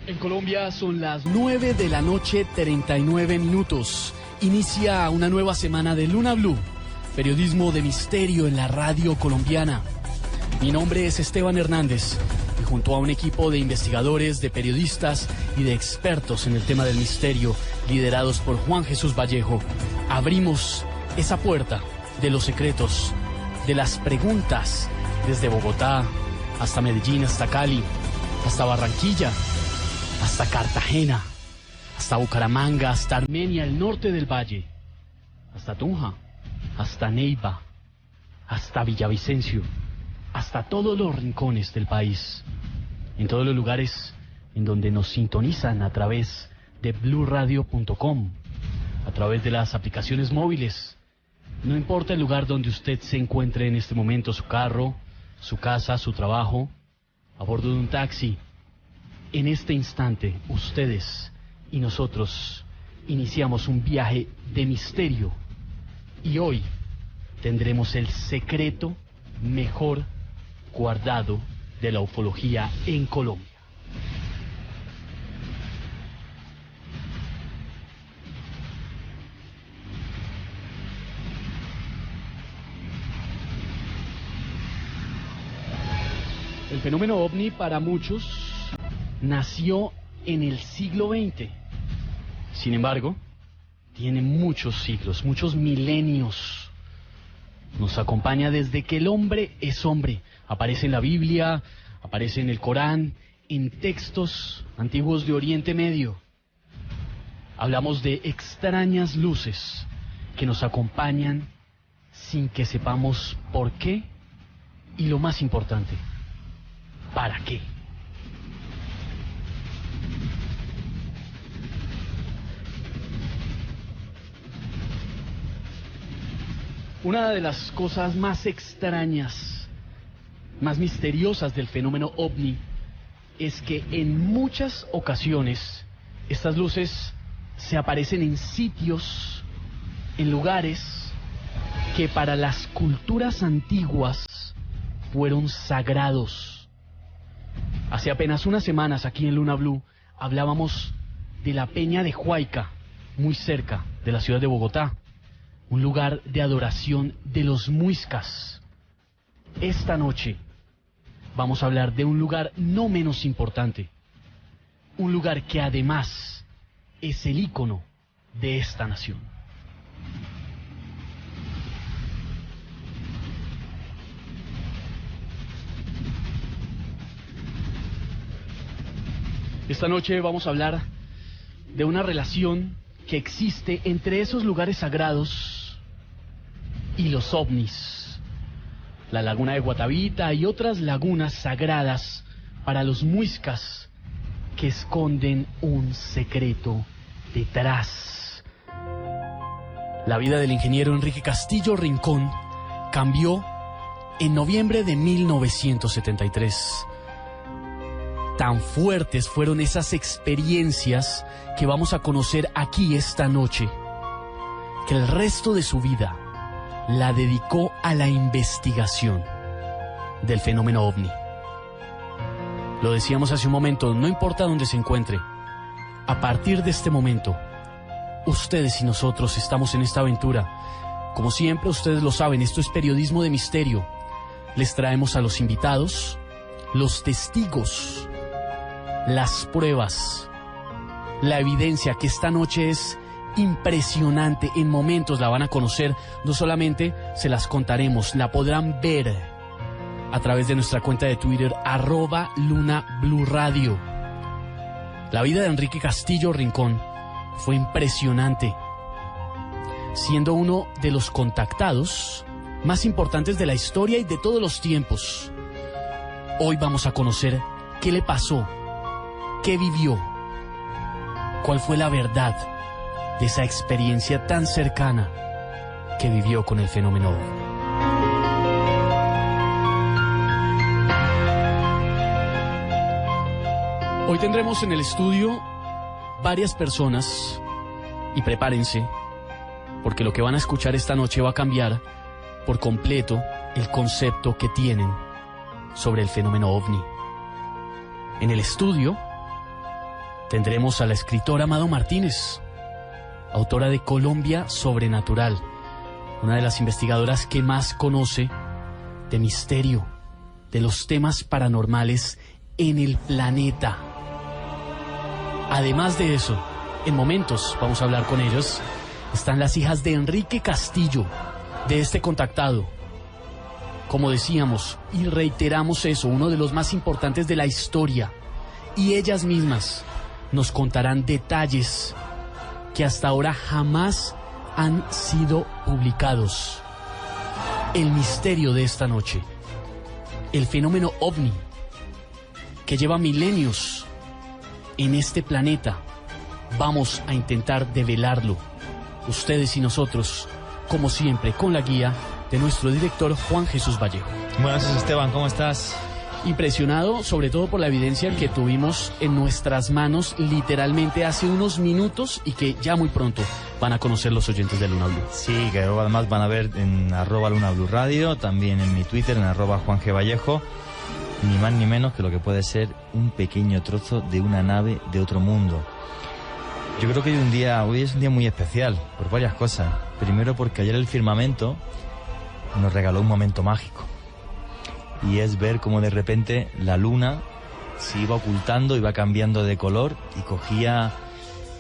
En Colombia son las 9 de la noche, 39 minutos. Inicia una nueva semana de Luna Blue, periodismo de misterio en la radio colombiana. Mi nombre es Esteban Hernández y junto a un equipo de investigadores, de periodistas y de expertos en el tema del misterio, liderados por Juan Jesús Vallejo, abrimos esa puerta de los secretos, de las preguntas, desde Bogotá hasta Medellín, hasta Cali, hasta Barranquilla, hasta Cartagena, hasta Bucaramanga, hasta Armenia, el norte del valle, hasta Tunja, hasta Neiva, hasta Villavicencio, hasta todos los rincones del país, en todos los lugares en donde nos sintonizan a través de bluradio.com, a través de las aplicaciones móviles. No importa el lugar donde usted se encuentre en este momento, su carro, su casa, su trabajo, a bordo de un taxi. En este instante, ustedes y nosotros iniciamos un viaje de misterio y hoy tendremos el secreto mejor guardado de la ufología en Colombia. El fenómeno ovni para muchos nació en el siglo XX. Sin embargo, tiene muchos siglos, muchos milenios. Nos acompaña desde que el hombre es hombre. Aparece en la Biblia, aparece en el Corán, en textos antiguos de Oriente Medio. Hablamos de extrañas luces que nos acompañan sin que sepamos por qué y, lo más importante, ¿para qué? Una de las cosas más extrañas, más misteriosas del fenómeno ovni es que en muchas ocasiones estas luces se aparecen en sitios, en lugares que para las culturas antiguas fueron sagrados. Hace apenas unas semanas aquí en Luna Blue hablábamos de la Peña de Huayca, muy cerca de la ciudad de Bogotá, un lugar de adoración de los muiscas. Esta noche vamos a hablar de un lugar no menos importante, un lugar que además es el ícono de esta nación. Esta noche vamos a hablar de una relación que existe entre esos lugares sagrados y los ovnis. La laguna de Guatavita y otras lagunas sagradas para los muiscas que esconden un secreto detrás. La vida del ingeniero Enrique Castillo Rincón cambió en noviembre de 1973. Tan fuertes fueron esas experiencias que vamos a conocer aquí esta noche, que el resto de su vida la dedicó a la investigación del fenómeno ovni. Lo decíamos hace un momento, no importa dónde se encuentre, a partir de este momento, ustedes y nosotros estamos en esta aventura. Como siempre, ustedes lo saben, esto es periodismo de misterio. Les traemos a los invitados, los testigos, las pruebas, la evidencia, que esta noche es impresionante. En momentos la van a conocer, no solamente se las contaremos, la podrán ver a través de nuestra cuenta de Twitter, @LunaBlueRadio. La vida de Enrique Castillo Rincón fue impresionante, siendo uno de los contactados más importantes de la historia y de todos los tiempos. Hoy vamos a conocer qué le pasó, qué vivió, cuál fue la verdad de esa experiencia tan cercana que vivió con el fenómeno ovni. Hoy tendremos en el estudio varias personas y prepárense, porque lo que van a escuchar esta noche va a cambiar por completo el concepto que tienen sobre el fenómeno ovni. En el estudio Tendremos a la escritora Amado Martínez, autora de Colombia Sobrenatural, una de las investigadoras que más conoce de misterio, de los temas paranormales en el planeta. Además de eso, en momentos vamos a hablar con ellos, están las hijas de Enrique Castillo, de este contactado. Como decíamos y reiteramos eso, uno de los más importantes de la historia, y ellas mismas nos contarán detalles que hasta ahora jamás han sido publicados. El misterio de esta noche, el fenómeno ovni, que lleva milenios en este planeta. Vamos a intentar develarlo, ustedes y nosotros, como siempre, con la guía de nuestro director Juan Jesús Vallejo. Buenas noches, Esteban, ¿cómo estás? Impresionado, sobre todo por la evidencia que tuvimos en nuestras manos literalmente hace unos minutos y que ya muy pronto van a conocer los oyentes de Luna Blue. Sí, que además van a ver en @LunaBlueRadio, también en mi Twitter, en @Juan G. Vallejo, ni más ni menos que lo que puede ser un pequeño trozo de una nave de otro mundo. Yo creo que hoy es un día muy especial, por varias cosas. Primero porque ayer el firmamento nos regaló un momento mágico. Y es ver cómo de repente la luna se iba ocultando, iba cambiando de color y cogía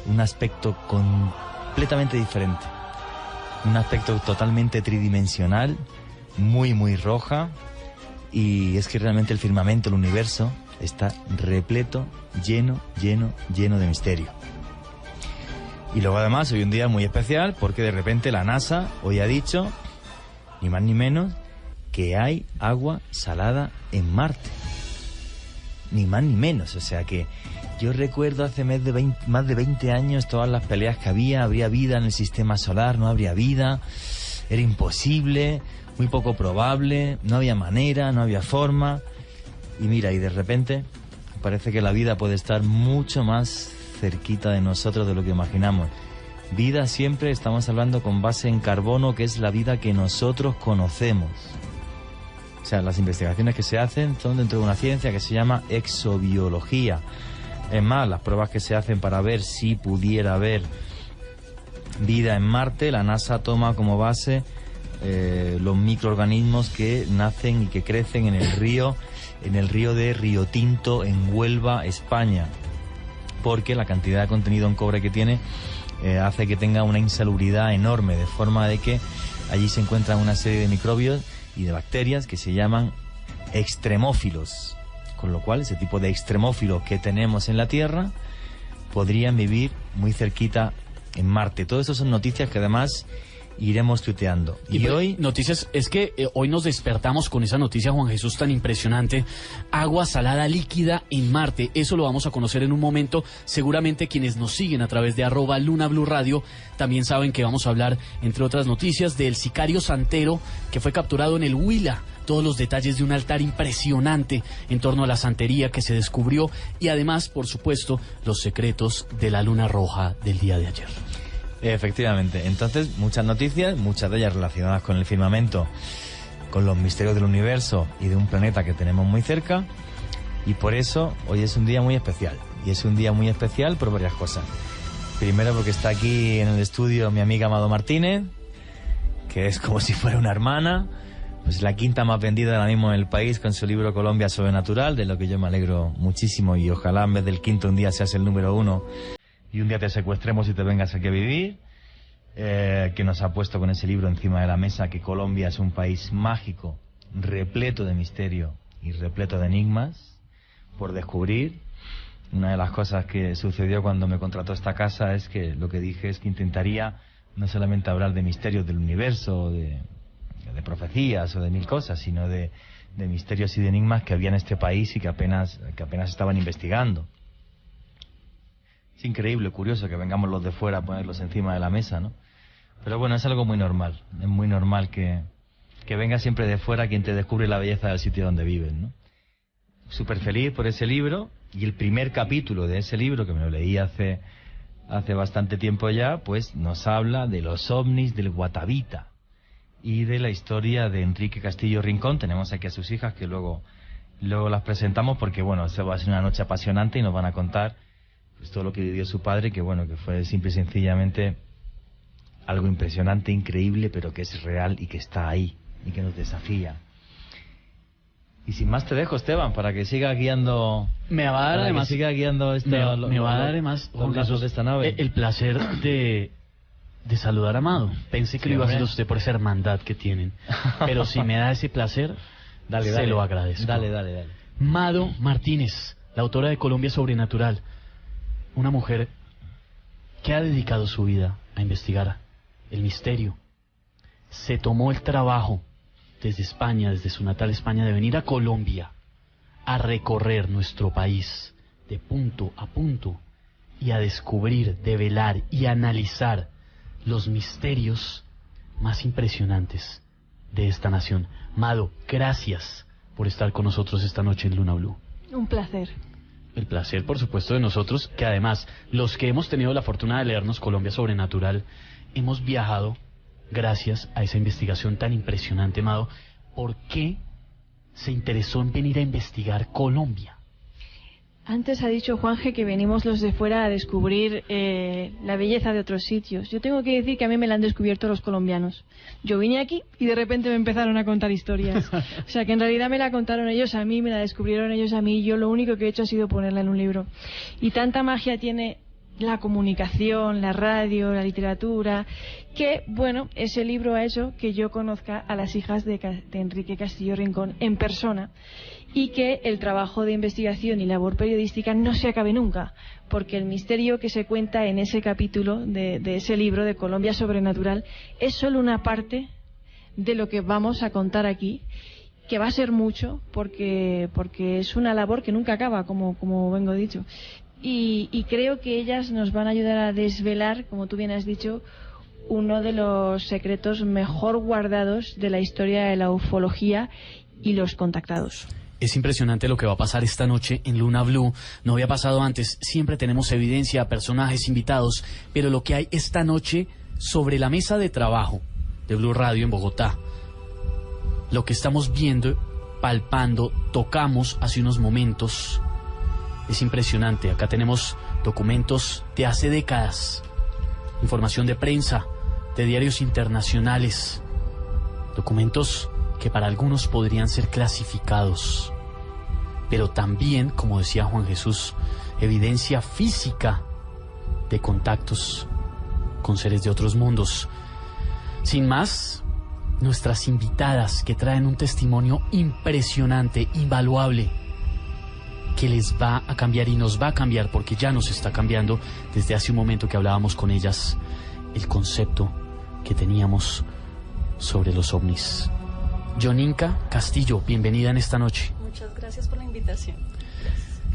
un aspecto completamente diferente. Un aspecto totalmente tridimensional, muy, muy roja. Y es que realmente el firmamento, el universo, está repleto, lleno de misterio. Y luego además hoy un día muy especial porque de repente la NASA hoy ha dicho, ni más ni menos, que hay agua salada en Marte. Ni más ni menos. O sea que yo recuerdo hace más de 20 años todas las peleas que habría vida en el sistema solar, no habría vida, era imposible, muy poco probable, no había manera, no había forma. Y mira, y de repente parece que la vida puede estar mucho más cerquita de nosotros de lo que imaginamos. Vida siempre estamos hablando con base en carbono, que es la vida que nosotros conocemos. O sea, las investigaciones que se hacen son dentro de una ciencia que se llama exobiología. Es más, las pruebas que se hacen para ver si pudiera haber vida en Marte, la NASA toma como base los microorganismos que nacen y que crecen en el río de Río Tinto, en Huelva, España. Porque la cantidad de contenido en cobre que tiene hace que tenga una insalubridad enorme, de forma de que allí se encuentran una serie de microbios y de bacterias que se llaman extremófilos, con lo cual ese tipo de extremófilos que tenemos en la Tierra podrían vivir muy cerquita en Marte. Todo eso son noticias que además iremos tuiteando. Y hoy noticias, es que hoy nos despertamos con esa noticia, Juan Jesús, tan impresionante. Agua salada líquida en Marte. Eso lo vamos a conocer en un momento. Seguramente quienes nos siguen a través de @LunaBlueRadio también saben que vamos a hablar, entre otras noticias, del sicario santero que fue capturado en el Huila. Todos los detalles de un altar impresionante en torno a la santería que se descubrió y además, por supuesto, los secretos de la luna roja del día de ayer. Efectivamente, entonces muchas noticias, muchas de ellas relacionadas con el firmamento, con los misterios del universo y de un planeta que tenemos muy cerca, y por eso hoy es un día muy especial, y es un día muy especial por varias cosas. Primero porque está aquí en el estudio mi amiga Amado Martínez, que es como si fuera una hermana, pues la quinta más vendida ahora mismo en el país con su libro Colombia Sobrenatural, de lo que yo me alegro muchísimo, y ojalá en vez del quinto un día seas el número 1 y un día te secuestremos y te vengas aquí a vivir, que nos ha puesto con ese libro encima de la mesa, que Colombia es un país mágico, repleto de misterio y repleto de enigmas por descubrir. Una de las cosas que sucedió cuando me contrató esta casa es que lo que dije es que intentaría no solamente hablar de misterios del universo, de profecías o de mil cosas, sino de misterios y de enigmas que había en este país y que apenas estaban investigando. Es increíble, curioso que vengamos los de fuera a ponerlos encima de la mesa, ¿no? Pero bueno, es algo muy normal. Es muy normal que venga siempre de fuera quien te descubre la belleza del sitio donde vives, ¿no? Súper feliz por ese libro, y el primer capítulo de ese libro, que me lo leí hace bastante tiempo ya, pues nos habla de los ovnis del Guatavita y de la historia de Enrique Castillo Rincón. Tenemos aquí a sus hijas que luego las presentamos porque, bueno, se va a ser una noche apasionante y nos van a contar pues todo lo que vivió su padre, que bueno, que fue simple y sencillamente algo impresionante, increíble, pero que es real y que está ahí y que nos desafía. Y sin más te dejo, Esteban, para que siga guiando. Me va a dar además. Siga guiando me va a dar además los lazos de esta nave. El placer de saludar a Amado. Pensé que Sí, lo iba a hacer hombre. usted por esa hermandad que tienen. Pero si me da ese placer, se lo agradezco. Dale. Mado Martínez, la autora de Colombia Sobrenatural. Una mujer que ha dedicado su vida a investigar el misterio. Se tomó el trabajo desde España, desde su natal España, de venir a Colombia a recorrer nuestro país de punto a punto y a descubrir, develar y analizar los misterios más impresionantes de esta nación. Mado, gracias por estar con nosotros esta noche en Luna Blue. Un placer. El placer, por supuesto, de nosotros, que además, los que hemos tenido la fortuna de leernos Colombia Sobrenatural, hemos viajado gracias a esa investigación tan impresionante, Mado. ¿Por qué se interesó en venir a investigar Colombia? Antes ha dicho Juanje que venimos los de fuera a descubrir la belleza de otros sitios. Yo tengo que decir que a mí me la han descubierto los colombianos. Yo vine aquí y de repente me empezaron a contar historias. O sea que en realidad me la contaron ellos a mí, me la descubrieron ellos a mí, y yo lo único que he hecho ha sido ponerla en un libro. Y tanta magia tiene la comunicación, la radio, la literatura, que, bueno, ese libro ha hecho que yo conozca a las hijas de Enrique Castillo Rincón en persona, y que el trabajo de investigación y labor periodística no se acabe nunca, porque el misterio que se cuenta en ese capítulo de ese libro de Colombia Sobrenatural es solo una parte de lo que vamos a contar aquí, que va a ser mucho, porque es una labor que nunca acaba, como vengo dicho. Y creo que ellas nos van a ayudar a desvelar, como tú bien has dicho, uno de los secretos mejor guardados de la historia de la ufología y los contactados. Es impresionante lo que va a pasar esta noche en Luna Blue. No había pasado antes. Siempre tenemos evidencia, personajes, invitados, pero lo que hay esta noche sobre la mesa de trabajo de Blue Radio en Bogotá, lo que estamos viendo, palpando, tocamos hace unos momentos, es impresionante. Acá tenemos documentos de hace décadas, información de prensa, de diarios internacionales, documentos que para algunos podrían ser clasificados, pero también, como decía Juan Jesús, evidencia física de contactos con seres de otros mundos. Sin más, nuestras invitadas, que traen un testimonio impresionante, invaluable, que les va a cambiar y nos va a cambiar, porque ya nos está cambiando desde hace un momento que hablábamos con ellas, el concepto que teníamos sobre los ovnis. Joninka Castillo, bienvenida en esta noche. Muchas gracias por la invitación.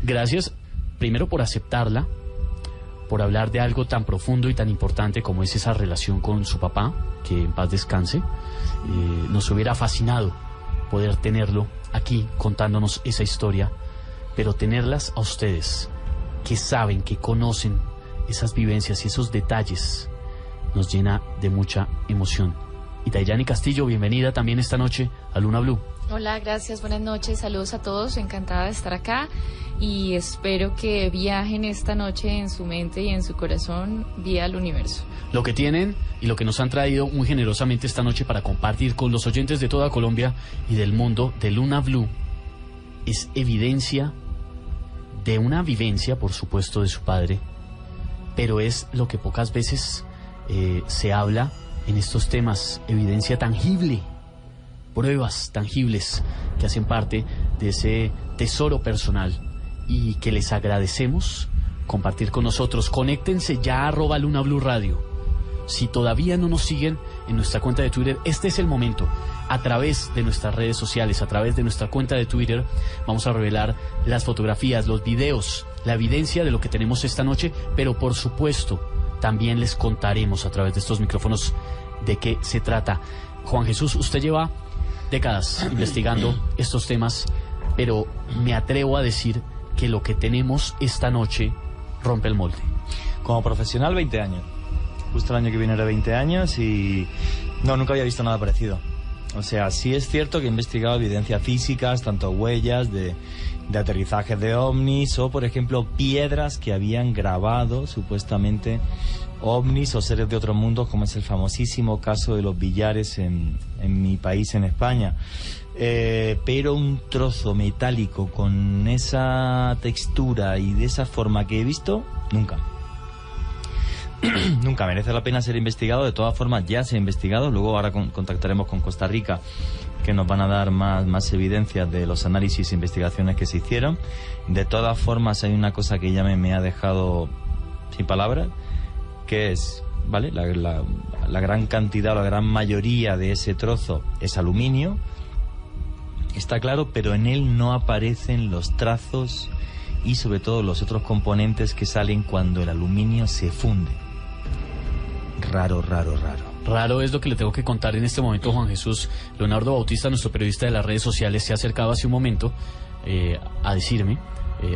Gracias, primero por aceptarla, por hablar de algo tan profundo y tan importante como es esa relación con su papá, que en paz descanse. Nos hubiera fascinado poder tenerlo aquí contándonos esa historia, pero tenerlas a ustedes, que saben, que conocen esas vivencias y esos detalles, nos llena de mucha emoción. Y Dayani Castillo, bienvenida también esta noche a Luna Blue. Hola, gracias, buenas noches, saludos a todos, encantada de estar acá y espero que viajen esta noche en su mente y en su corazón vía al universo. Lo que tienen y lo que nos han traído muy generosamente esta noche para compartir con los oyentes de toda Colombia y del mundo de Luna Blue es evidencia de una vivencia, por supuesto, de su padre, pero es lo que pocas veces se habla en estos temas, evidencia tangible, pruebas tangibles que hacen parte de ese tesoro personal y que les agradecemos compartir con nosotros. Conéctense ya @ Luna Blue Radio. Si todavía no nos siguen en nuestra cuenta de Twitter, este es el momento. A través de nuestras redes sociales, a través de nuestra cuenta de Twitter, vamos a revelar las fotografías, los videos, la evidencia de lo que tenemos esta noche, pero por supuesto también les contaremos a través de estos micrófonos de qué se trata. Juan Jesús, usted lleva décadas investigando estos temas, pero me atrevo a decir que lo que tenemos esta noche rompe el molde. Como profesional, 20 años. Justo el año que viene era 20 años y no, nunca había visto nada parecido. O sea, sí es cierto que he investigado evidencias físicas, tanto huellas de aterrizajes de ovnis o, por ejemplo, piedras que habían grabado supuestamente ovnis o seres de otro mundo, como es el famosísimo caso de los billares en mi país, en España. Pero un trozo metálico con esa textura y de esa forma que he visto, nunca. Nunca merece la pena ser investigado. De todas formas, ya se ha investigado. Luego ahora contactaremos con Costa Rica, que nos van a dar más evidencias de los análisis e investigaciones que se hicieron. De todas formas, hay una cosa que ya me ha dejado sin palabras, que es, ¿vale? La gran cantidad, la gran mayoría de ese trozo es aluminio, está claro, pero en él no aparecen los trazos y sobre todo los otros componentes que salen cuando el aluminio se funde. Raro. Raro es lo que le tengo que contar en este momento, Juan Jesús. Leonardo Bautista, nuestro periodista de las redes sociales, se ha acercado hace un momento a decirme,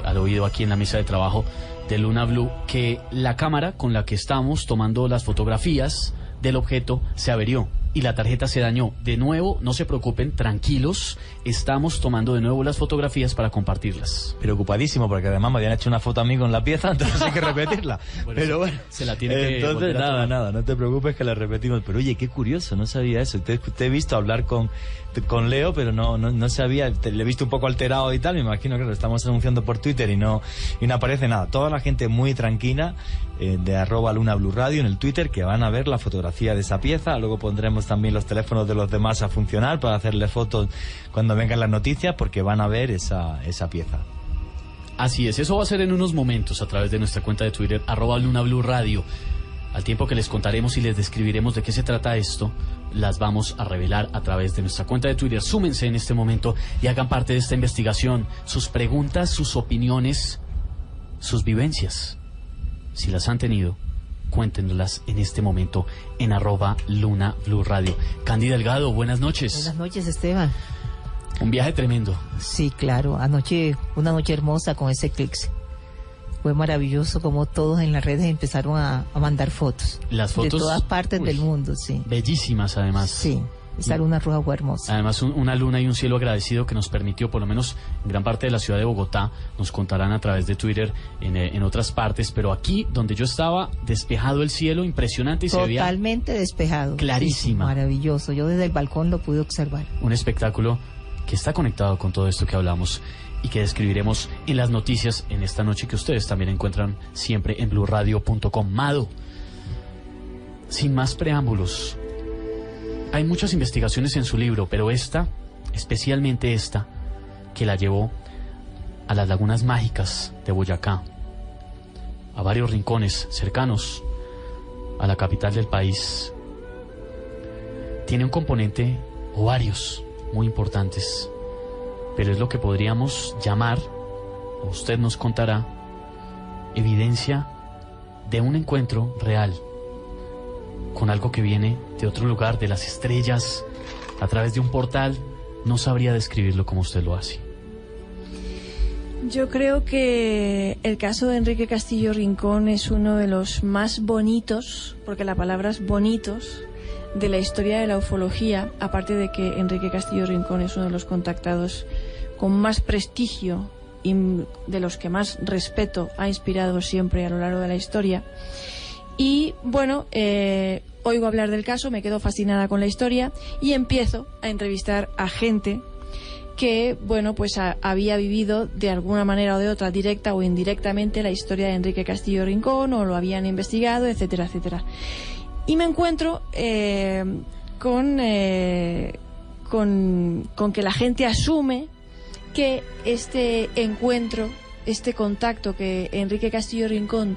al oído aquí en la mesa de trabajo de Luna Blue, que la cámara con la que estamos tomando las fotografías del objeto se averió y la tarjeta se dañó. De nuevo, no se preocupen, tranquilos, estamos tomando de nuevo las fotografías para compartirlas. Preocupadísimo, porque además me habían hecho una foto a mí con la pieza, entonces hay que repetirla. Pero bueno, se la tiene que entonces nada, no te preocupes que la repetimos. Pero oye, qué curioso, no sabía eso. Te he visto hablar con Leo, pero no sabía, le he visto un poco alterado y tal, me imagino que lo estamos anunciando por Twitter y no aparece nada. Toda la gente muy tranquila, de @LunaBlueRadio en el Twitter, que van a ver la fotografía de esa pieza. Luego pondremos también los teléfonos de los demás a funcionar para hacerle fotos cuando vengan las noticias, porque van a ver esa pieza. Así es, eso va a ser en unos momentos a través de nuestra cuenta de Twitter, @LunaBlueRadio. Al tiempo que les contaremos y les describiremos de qué se trata esto, las vamos a revelar a través de nuestra cuenta de Twitter. Súmense en este momento y hagan parte de esta investigación. Sus preguntas, sus opiniones, sus vivencias, si las han tenido, cuéntenoslas en este momento en @LunaBlueRadio. Candy Delgado, buenas noches. Buenas noches, Esteban. Un viaje tremendo. Sí, claro. Anoche, una noche hermosa con ese eclipse. Fue maravilloso como todos en las redes empezaron a mandar fotos. Las fotos de todas partes del mundo, sí. Bellísimas, además. Sí, esa luna roja fue hermosa. Además, una luna y un cielo agradecido que nos permitió, por lo menos en gran parte de la ciudad de Bogotá, nos contarán a través de Twitter en otras partes, pero aquí, donde yo estaba, despejado el cielo, impresionante y se veía totalmente despejado. Clarísima. Sí, maravilloso. Yo desde el balcón lo pude observar. Un espectáculo que está conectado con todo esto que hablamos y que describiremos en las noticias en esta noche, que ustedes también encuentran siempre en BlueRadio.com. Mado, sin más preámbulos, hay muchas investigaciones en su libro, pero esta, especialmente esta, que la llevó a las lagunas mágicas de Boyacá, a varios rincones cercanos a la capital del país, tiene un componente, o varios, muy importantes, pero es lo que podríamos llamar, o usted nos contará, evidencia de un encuentro real con algo que viene de otro lugar, de las estrellas, a través de un portal. No sabría describirlo como usted lo hace. Yo creo que el caso de Enrique Castillo Rincón es uno de los más bonitos, porque la palabra es bonitos, de la historia de la ufología, aparte de que Enrique Castillo Rincón es uno de los contactados con más prestigio y de los que más respeto ha inspirado siempre a lo largo de la historia. Y bueno, oigo hablar del caso, me quedo fascinada con la historia y empiezo a entrevistar a gente que, bueno, pues había vivido de alguna manera o de otra, directa o indirectamente, la historia de Enrique Castillo Rincón, o lo habían investigado, etcétera, etcétera. Y me encuentro con que la gente asume que este encuentro, este contacto que Enrique Castillo Rincón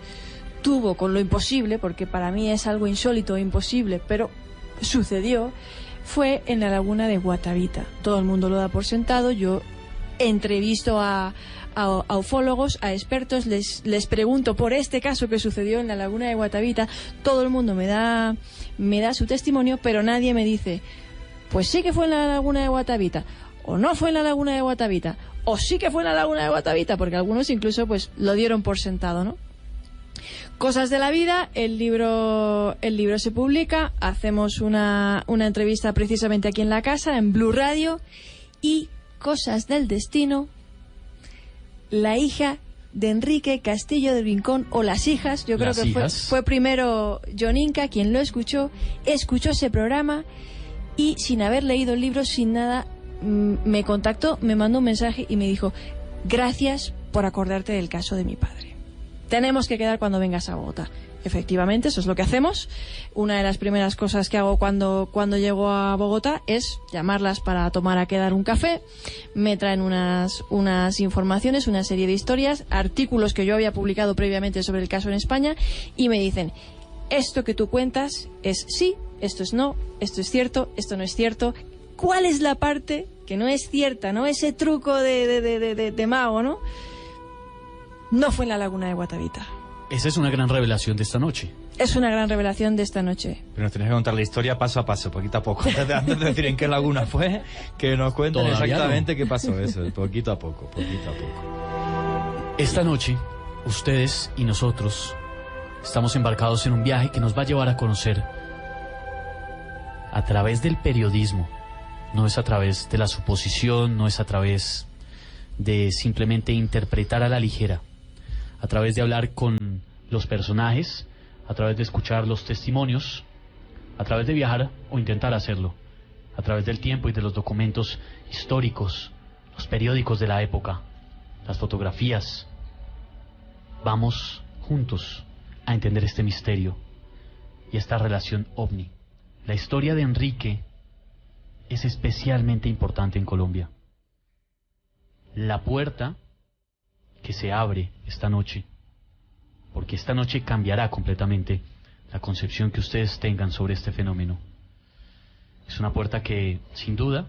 tuvo con lo imposible, porque para mí es algo insólito e imposible, pero sucedió, fue en la laguna de Guatavita. Todo el mundo lo da por sentado. Yo entrevisto a ufólogos, a expertos, les pregunto por este caso que sucedió en la laguna de Guatavita. Todo el mundo me da su testimonio, pero nadie me dice, pues sí que fue en la laguna de Guatavita, o no fue en la laguna de Guatavita, o sí que fue en la laguna de Guatavita, porque algunos incluso pues lo dieron por sentado, ¿no? Cosas de la vida, el libro se publica, hacemos una entrevista precisamente aquí en la casa, en Blue Radio, y cosas del destino, la hija de Enrique Castillo del Rincón, o las hijas, yo creo que fue primero Joninka quien lo escuchó ese programa, y sin haber leído el libro, sin nada, me contactó, me mandó un mensaje y me dijo: gracias por acordarte del caso de mi padre. Tenemos que quedar cuando vengas a Bogotá. Efectivamente, eso es lo que hacemos. Una de las primeras cosas que hago cuando llego a Bogotá es llamarlas para tomar a quedar un café. Me traen unas informaciones, una serie de historias, artículos que yo había publicado previamente sobre el caso en España, y me dicen: esto que tú cuentas es sí, esto es no, esto es cierto, esto no es cierto. ¿Cuál es la parte que no es cierta, no? Ese truco de mago, ¿no? No fue en la laguna de Guatavita. Esa es una gran revelación de esta noche. Es una gran revelación de esta noche. Pero nos tenés que contar la historia paso a paso, poquito a poco. Antes de decir en qué laguna fue, que nos cuenten exactamente qué pasó eso, poquito a poco, poquito a poco. Esta noche, ustedes y nosotros estamos embarcados en un viaje que nos va a llevar a conocer, a través del periodismo, no es a través de la suposición, no es a través de simplemente interpretar a la ligera, a través de hablar con los personajes, a través de escuchar los testimonios, a través de viajar o intentar hacerlo, a través del tiempo y de los documentos históricos, los periódicos de la época, las fotografías. Vamos juntos a entender este misterio y esta relación ovni. La historia de Enrique es especialmente importante en Colombia. La puerta que se abre esta noche, porque esta noche cambiará completamente la concepción que ustedes tengan sobre este fenómeno. Es una puerta que, sin duda,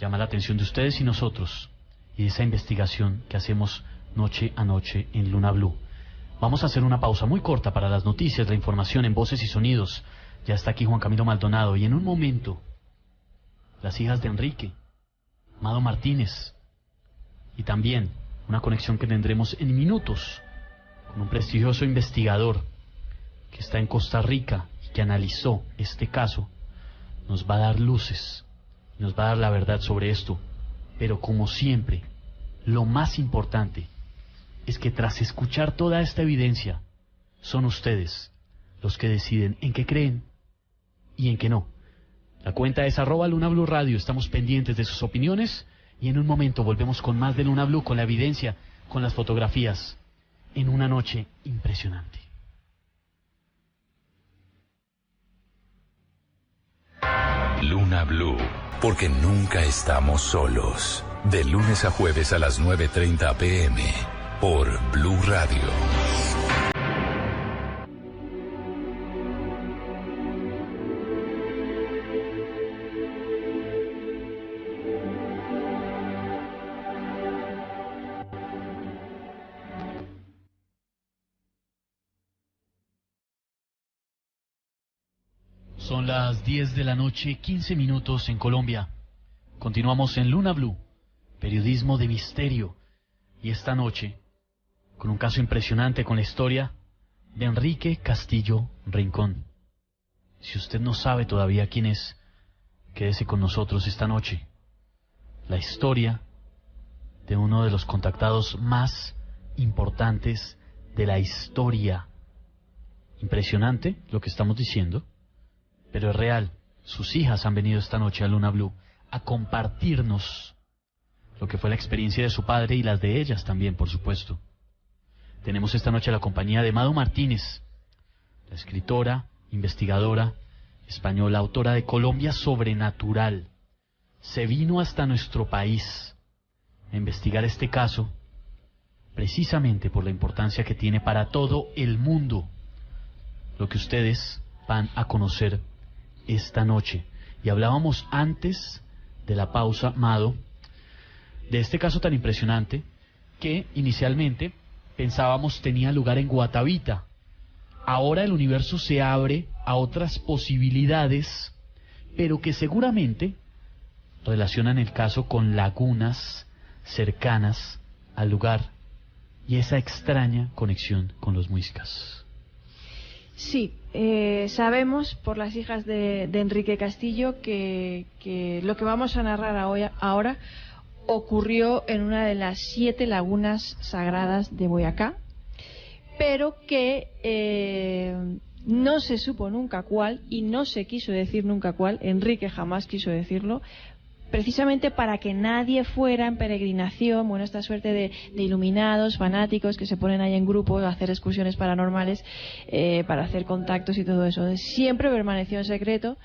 llama la atención de ustedes y nosotros, y de esa investigación que hacemos noche a noche en Luna Blue. Vamos a hacer una pausa muy corta para las noticias, la información en Voces y Sonidos. Ya está aquí Juan Camilo Maldonado, y en un momento, las hijas de Enrique, Mado Martínez, y también una conexión que tendremos en minutos con un prestigioso investigador que está en Costa Rica y que analizó este caso. Nos va a dar luces, nos va a dar la verdad sobre esto, pero como siempre, lo más importante es que tras escuchar toda esta evidencia, son ustedes los que deciden en qué creen y en qué no. La cuenta es @LunaBlueRadio, estamos pendientes de sus opiniones. Y en un momento volvemos con más de Luna Blue, con la evidencia, con las fotografías, en una noche impresionante. Luna Blue, porque nunca estamos solos. De lunes a jueves a las 9:30 p.m. por Blue Radio. Son las 10 de la noche, 15 minutos en Colombia. Continuamos en Luna Blue, periodismo de misterio. Y esta noche, con un caso impresionante, con la historia de Enrique Castillo Rincón. Si usted no sabe todavía quién es, quédese con nosotros esta noche. La historia de uno de los contactados más importantes de la historia. Impresionante lo que estamos diciendo, pero es real. Sus hijas han venido esta noche a Luna Blue a compartirnos lo que fue la experiencia de su padre y las de ellas también, por supuesto. Tenemos esta noche la compañía de Mado Martínez, la escritora, investigadora española, autora de Colombia Sobrenatural. Se vino hasta nuestro país a investigar este caso precisamente por la importancia que tiene para todo el mundo, lo que ustedes van a conocer esta noche. Y hablábamos antes de la pausa, Mado, de este caso tan impresionante que inicialmente pensábamos tenía lugar en Guatavita. Ahora el universo se abre a otras posibilidades, pero que seguramente relacionan el caso con lagunas cercanas al lugar y esa extraña conexión con los muiscas. Sí, sabemos por las hijas de Enrique Castillo que lo que vamos a narrar ahora ocurrió en una de las 7 lagunas sagradas de Boyacá, pero que no se supo nunca cuál y no se quiso decir nunca cuál. Enrique jamás quiso decirlo, precisamente para que nadie fuera en peregrinación, bueno, esta suerte de iluminados, fanáticos que se ponen ahí en grupo a hacer excursiones paranormales, para hacer contactos y todo eso. Siempre permaneció en secreto.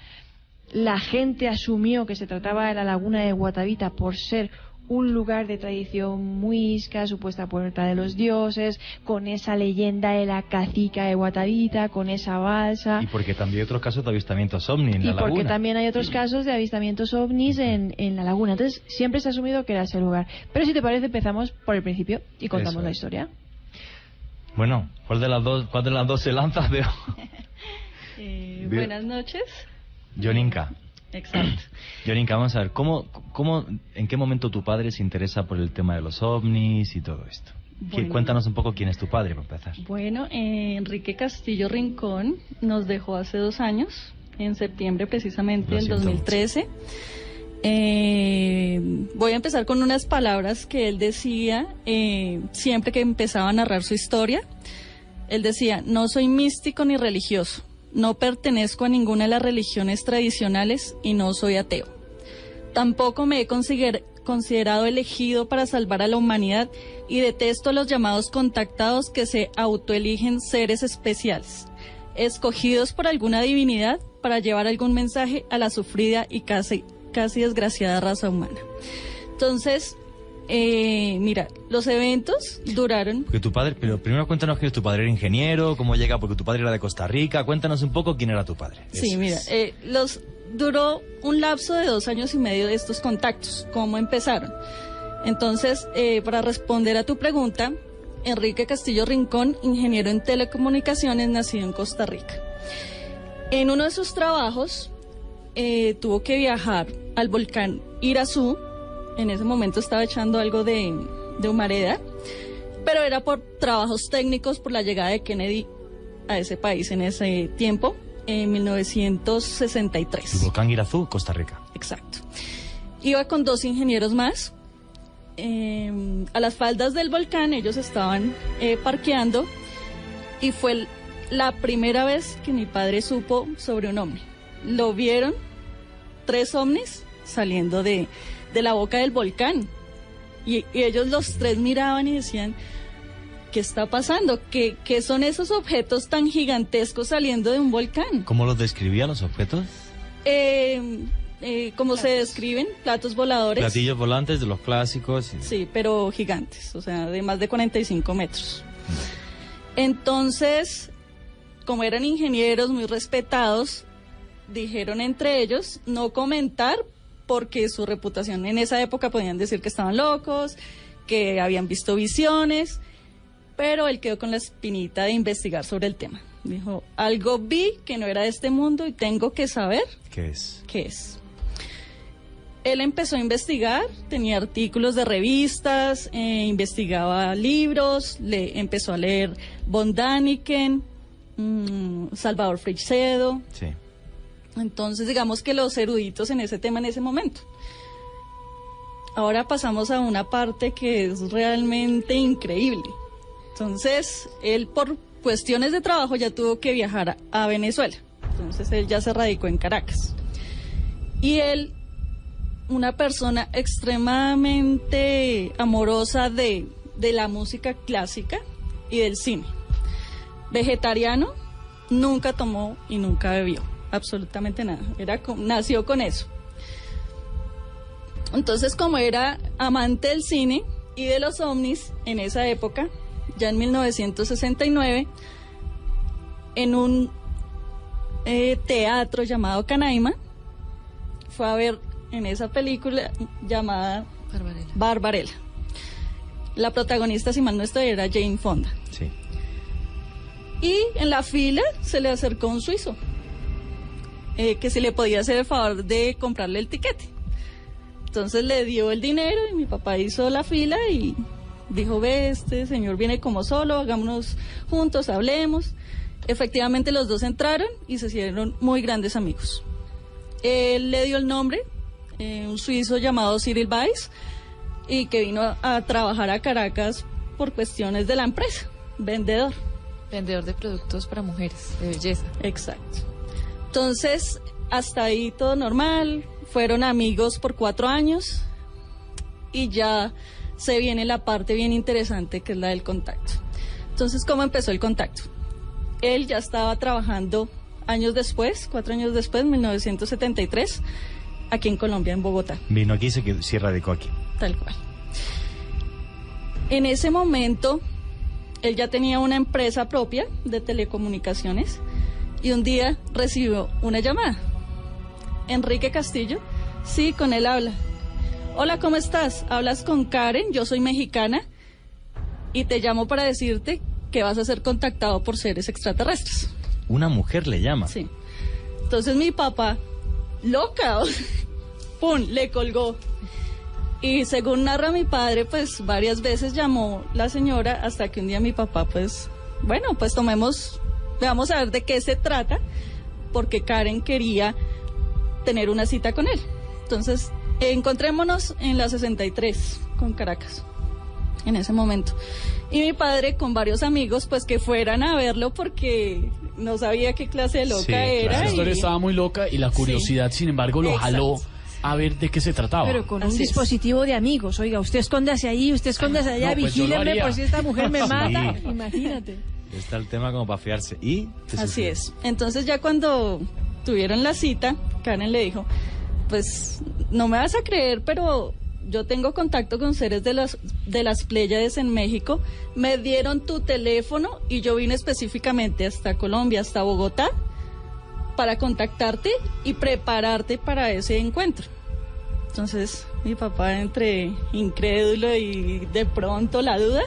La gente asumió que se trataba de la laguna de Guatavita por ser un lugar de tradición muisca, supuesta puerta de los dioses, con esa leyenda de la cacica de Guatavita, con esa balsa. Y porque también hay otros casos de avistamientos ovnis en la laguna. Y porque también hay otros casos de avistamientos ovnis en la laguna. Entonces siempre se ha asumido que era ese lugar. Pero si te parece, empezamos por el principio y contamos la historia. Bueno, ¿cuál de las dos se lanza? Buenas noches. Yoninka. Exacto. Yoninka, vamos a ver, ¿en qué momento tu padre se interesa por el tema de los ovnis y todo esto? Bueno, cuéntanos un poco quién es tu padre, para empezar. Bueno, Enrique Castillo Rincón nos dejó hace 2 años, en septiembre precisamente del 2013. Voy a empezar con unas palabras que él decía siempre que empezaba a narrar su historia. Él decía: no soy místico ni religioso. No pertenezco a ninguna de las religiones tradicionales y no soy ateo. Tampoco me he considerado elegido para salvar a la humanidad y detesto a los llamados contactados que se autoeligen seres especiales, escogidos por alguna divinidad para llevar algún mensaje a la sufrida y casi desgraciada raza humana. Entonces, mira, los eventos duraron... Porque tu padre, pero primero cuéntanos quién es tu padre. ¿Era ingeniero? ¿Cómo llega? Porque tu padre era de Costa Rica. Cuéntanos un poco quién era tu padre. Sí, mira, duró un lapso de 2 años y medio de estos contactos. ¿Cómo empezaron? Entonces, para responder a tu pregunta, Enrique Castillo Rincón, ingeniero en telecomunicaciones, nacido en Costa Rica. En uno de sus trabajos, tuvo que viajar al volcán Irazú. En ese momento estaba echando algo de humareda, pero era por trabajos técnicos, por la llegada de Kennedy a ese país en ese tiempo, en 1963. El volcán Irazú, Costa Rica. Exacto. Iba con 2 ingenieros más. A las faldas del volcán ellos estaban parqueando y fue la primera vez que mi padre supo sobre un ovni. Lo vieron 3 ovnis saliendo de la boca del volcán y ellos los 3 miraban y decían: ¿qué está pasando? ¿Qué son esos objetos tan gigantescos saliendo de un volcán? ¿Cómo los describía los objetos? ¿Cómo se describen? Platos voladores. Platillos volantes de los clásicos. Sí, pero gigantes, o sea, de más de 45 metros. Entonces, como eran ingenieros muy respetados, dijeron entre ellos no comentar, porque su reputación en esa época podían decir que estaban locos, que habían visto visiones, pero él quedó con la espinita de investigar sobre el tema. Dijo: algo vi que no era de este mundo y tengo que saber ¿qué es? ¿Qué es? Él empezó a investigar, tenía artículos de revistas, investigaba libros, empezó a leer von Däniken, Salvador Freixedo. Sí. Entonces, digamos que los eruditos en ese tema en ese momento. Ahora pasamos a una parte que es realmente increíble. Entonces, él por cuestiones de trabajo ya tuvo que viajar a Venezuela. Entonces, él ya se radicó en Caracas. Y él, una persona extremadamente amorosa de la música clásica y del cine. Vegetariano, nunca tomó y nunca bebió. Absolutamente nada, nació con eso. Entonces, como era amante del cine y de los ovnis en esa época, ya en 1969, en un teatro llamado Canaima, fue a ver en esa película llamada Barbarella. La protagonista, si mal no estoy, era Jane Fonda. Sí. Y en la fila se le acercó un suizo, que si le podía hacer el favor de comprarle el tiquete. Entonces le dio el dinero y mi papá hizo la fila y Dijo, ve, este señor viene como solo, hagámonos juntos, hablemos. Efectivamente los dos entraron y se hicieron muy grandes amigos. Él le dio el nombre, un suizo llamado Cyril Weiss, y que vino a trabajar a Caracas por cuestiones de la empresa, vendedor. Vendedor de productos para mujeres, de belleza. Exacto. Entonces, hasta ahí todo normal, fueron amigos por 4 años y ya se viene la parte bien interesante que es la del contacto. Entonces, ¿cómo empezó el contacto? Él ya estaba trabajando años después, 4 años después, 1973, aquí en Colombia, en Bogotá. Vino aquí y se radicó aquí. Tal cual. En ese momento, él ya tenía una empresa propia de telecomunicaciones y un día recibió una llamada. Enrique Castillo, sí, con él habla. Hola, ¿cómo estás? Hablas con Karen, yo soy mexicana y te llamo para decirte que vas a ser contactado por seres extraterrestres. Una mujer le llama. Sí. Entonces mi papá, loca, ¡pum!, le colgó. Y según narra mi padre, pues varias veces llamó la señora hasta que un día mi papá, pues, bueno, pues veamos a ver de qué se trata, porque Karen quería tener una cita con él. Entonces, encontrémonos en la 63 con Caracas, en ese momento. Y mi padre con varios amigos, pues que fueran a verlo porque no sabía qué clase de loca Sí, era. claro. La historia estaba muy loca y la curiosidad, sin embargo, lo jaló a ver de qué se trataba. Pero con un Así es. dispositivo de amigos. Oiga, usted escóndase ahí, usted escóndase allá, No, pues yo lo vigílenme haría. por si esta mujer me mata. Sí. Imagínate. Está el tema como para fiarse. ¿Y qué Así sucede? es. Entonces ya cuando tuvieron la cita, Karen le dijo, pues no me vas a creer, pero yo tengo contacto con seres de las Pléyades en México, me dieron tu teléfono y yo vine específicamente hasta Colombia, hasta Bogotá, para contactarte y prepararte para ese encuentro. Entonces mi papá, entre incrédulo y de pronto la duda,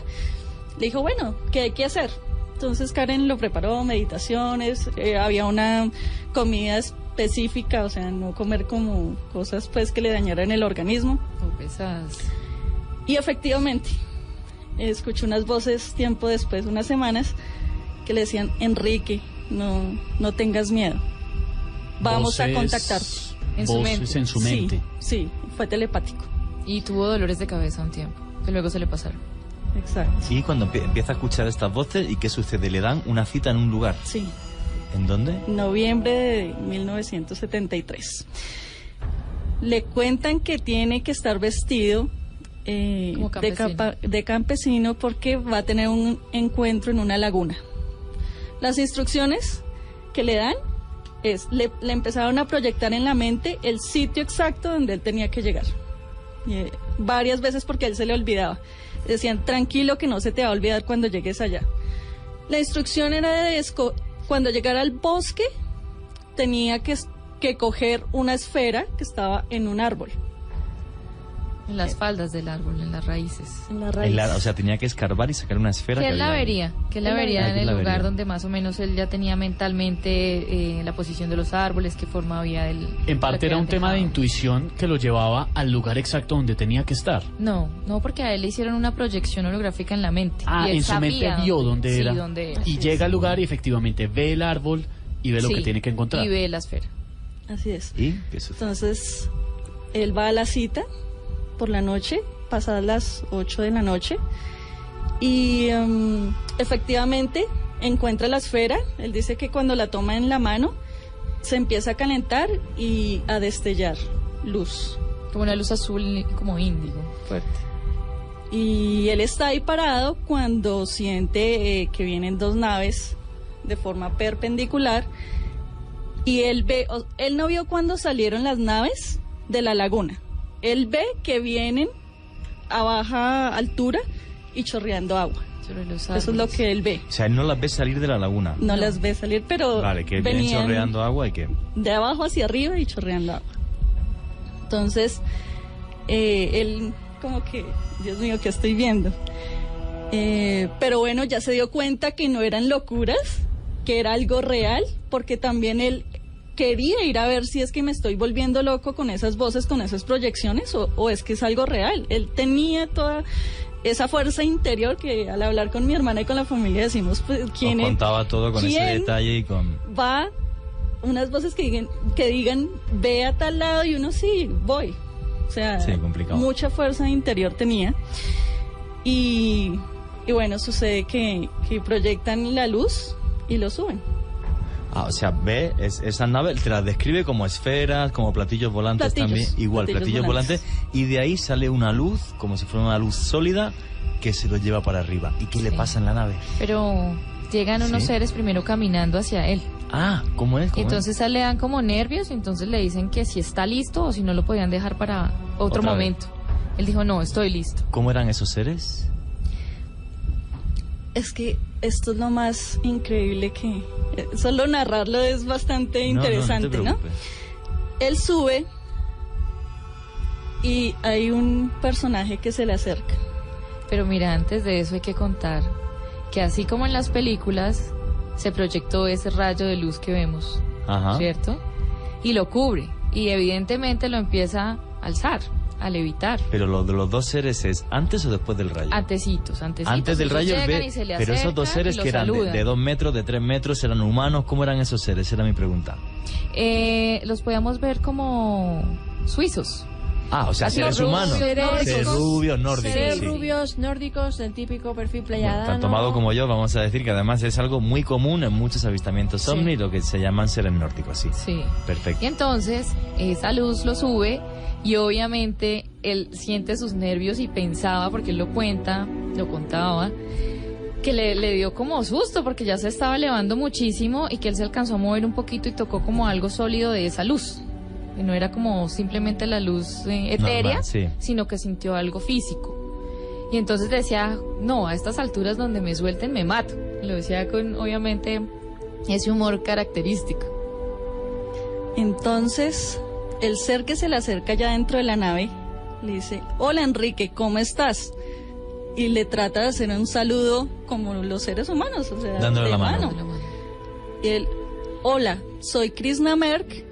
le dijo, bueno, ¿qué hay que hacer? Entonces Karen lo preparó, meditaciones, había una comida específica, o sea, no comer como cosas pues que le dañaran el organismo. O pesadas. Y efectivamente, escuché unas voces tiempo después, unas semanas, que le decían, Enrique, no tengas miedo, vamos a Voces- contactarte. En su voces mente. en su mente. Sí, fue telepático. Y tuvo dolores de cabeza un tiempo, que luego se le pasaron. Exacto. Y cuando empieza a escuchar estas voces, ¿y qué sucede? Le dan una cita en un lugar. Sí, ¿En dónde? noviembre de 1973. Le cuentan que tiene que estar vestido Como campesino. de campesino porque va a tener un encuentro en una laguna. Las instrucciones que le dan es, le empezaron a proyectar en la mente el sitio exacto donde él tenía que llegar. Varias veces porque a él se le olvidaba. Decían, tranquilo que no se te va a olvidar cuando llegues allá. La instrucción era cuando llegara al bosque, tenía que coger una esfera que estaba en un árbol. En las faldas del árbol, en las raíces. En la raíz. O sea, tenía que escarbar y sacar una esfera. Que que él la había ahí. vería, que él la Él la vería vería. en Que el la lugar vería. donde más o menos él ya tenía mentalmente la posición de los árboles, qué forma había del... En parte era un tema de intuición que lo llevaba al lugar exacto donde tenía que estar. No, porque a él le hicieron una proyección holográfica en la mente. Ah, y él en su mente sabía vio dónde sí, era. dónde era. Y llega al lugar y efectivamente ve el árbol y ve lo Sí, que tiene que encontrar. Y ve la esfera. Así es. ¿Y qué sucede? Entonces, él va a la cita por la noche, pasadas las 8 de la noche, y efectivamente encuentra la esfera. Él dice que cuando la toma en la mano, se empieza a calentar y a destellar luz. Como una luz azul, como índigo, fuerte. Y él está ahí parado cuando siente que vienen 2 naves de forma perpendicular, y él no vio cuando salieron las naves de la laguna. Él ve que vienen a baja altura y chorreando agua. Sobre los Eso es lo árboles. que él ve. O sea, él no las ve salir de la laguna. No las ve salir, pero Vale, que vienen venían chorreando agua y que... de abajo hacia arriba y chorreando agua. Entonces, él como que, Dios mío, ¿qué estoy viendo? Pero bueno, ya se dio cuenta que no eran locuras, que era algo real, porque también él quería ir a ver si es que me estoy volviendo loco con esas voces, con esas proyecciones, o es que es algo real. Él tenía toda esa fuerza interior que al hablar con mi hermana y con la familia decimos, pues, ¿quién Os contaba todo con ese quién detalle y con... va? Unas voces que digan, ve a tal lado, y uno sí, voy. O sea, Sí, complicado. mucha fuerza interior tenía. Y bueno, sucede que proyectan la luz y lo suben. Ah, o sea, ve, esa nave te la describe como esferas, como platillos volantes también. Igual, platillos volantes. Y de ahí sale una luz, como si fuera una luz sólida, que se lo lleva para arriba. ¿Y qué le pasa en la nave? Pero llegan unos Sí. seres primero caminando hacia él. Ah, ¿cómo es? ¿Cómo Entonces le dan como nervios y entonces le dicen que si está listo o si no lo podían dejar para otro Otra momento. Él dijo, no, estoy listo. ¿Cómo eran esos seres? Es que esto es lo más increíble que... solo narrarlo es bastante interesante, no te ¿no? preocupes. Él sube y hay un personaje que se le acerca. Pero mira, antes de eso hay que contar que así como en las películas se proyectó ese rayo de luz que vemos, Ajá. ¿cierto? Y lo cubre y evidentemente lo empieza a alzar, a levitar. Pero lo de los dos seres es antes o después del rayo. Antecitos. Antes del Ellos rayo llegan ve, y se le pero esos dos acercan seres y lo que eran saludan. de 2 metros, de 3 metros, eran humanos. ¿Cómo eran esos seres? Esa era mi pregunta. Los podíamos ver como suizos. Ah, o sea, Así seres rubios, humanos. nórdicos. Seres rubios, nórdicos. Seres sí. rubios, nórdicos, del típico perfil Bueno, pleiadiano. tanto Amado como yo vamos a decir que además es algo muy común en muchos avistamientos Sí. ovni, lo que se llaman seres nórdicos, sí. Sí. Perfecto. Y entonces esa luz lo sube y obviamente él siente sus nervios y pensaba, porque él lo contaba, que le dio como susto porque ya se estaba elevando muchísimo y que él se alcanzó a mover un poquito y tocó como algo sólido de esa luz. Y no era como simplemente la luz etérea, Normal, sí. sino que sintió algo físico. Y entonces decía, no, a estas alturas donde me suelten me mato. Lo decía con, obviamente, ese humor característico. Entonces, el ser que se le acerca ya dentro de la nave le dice, hola Enrique, ¿cómo estás? Y le trata de hacer un saludo como los seres humanos, o sea, Dándole de la mano. Y él, hola, soy Krishna Merck.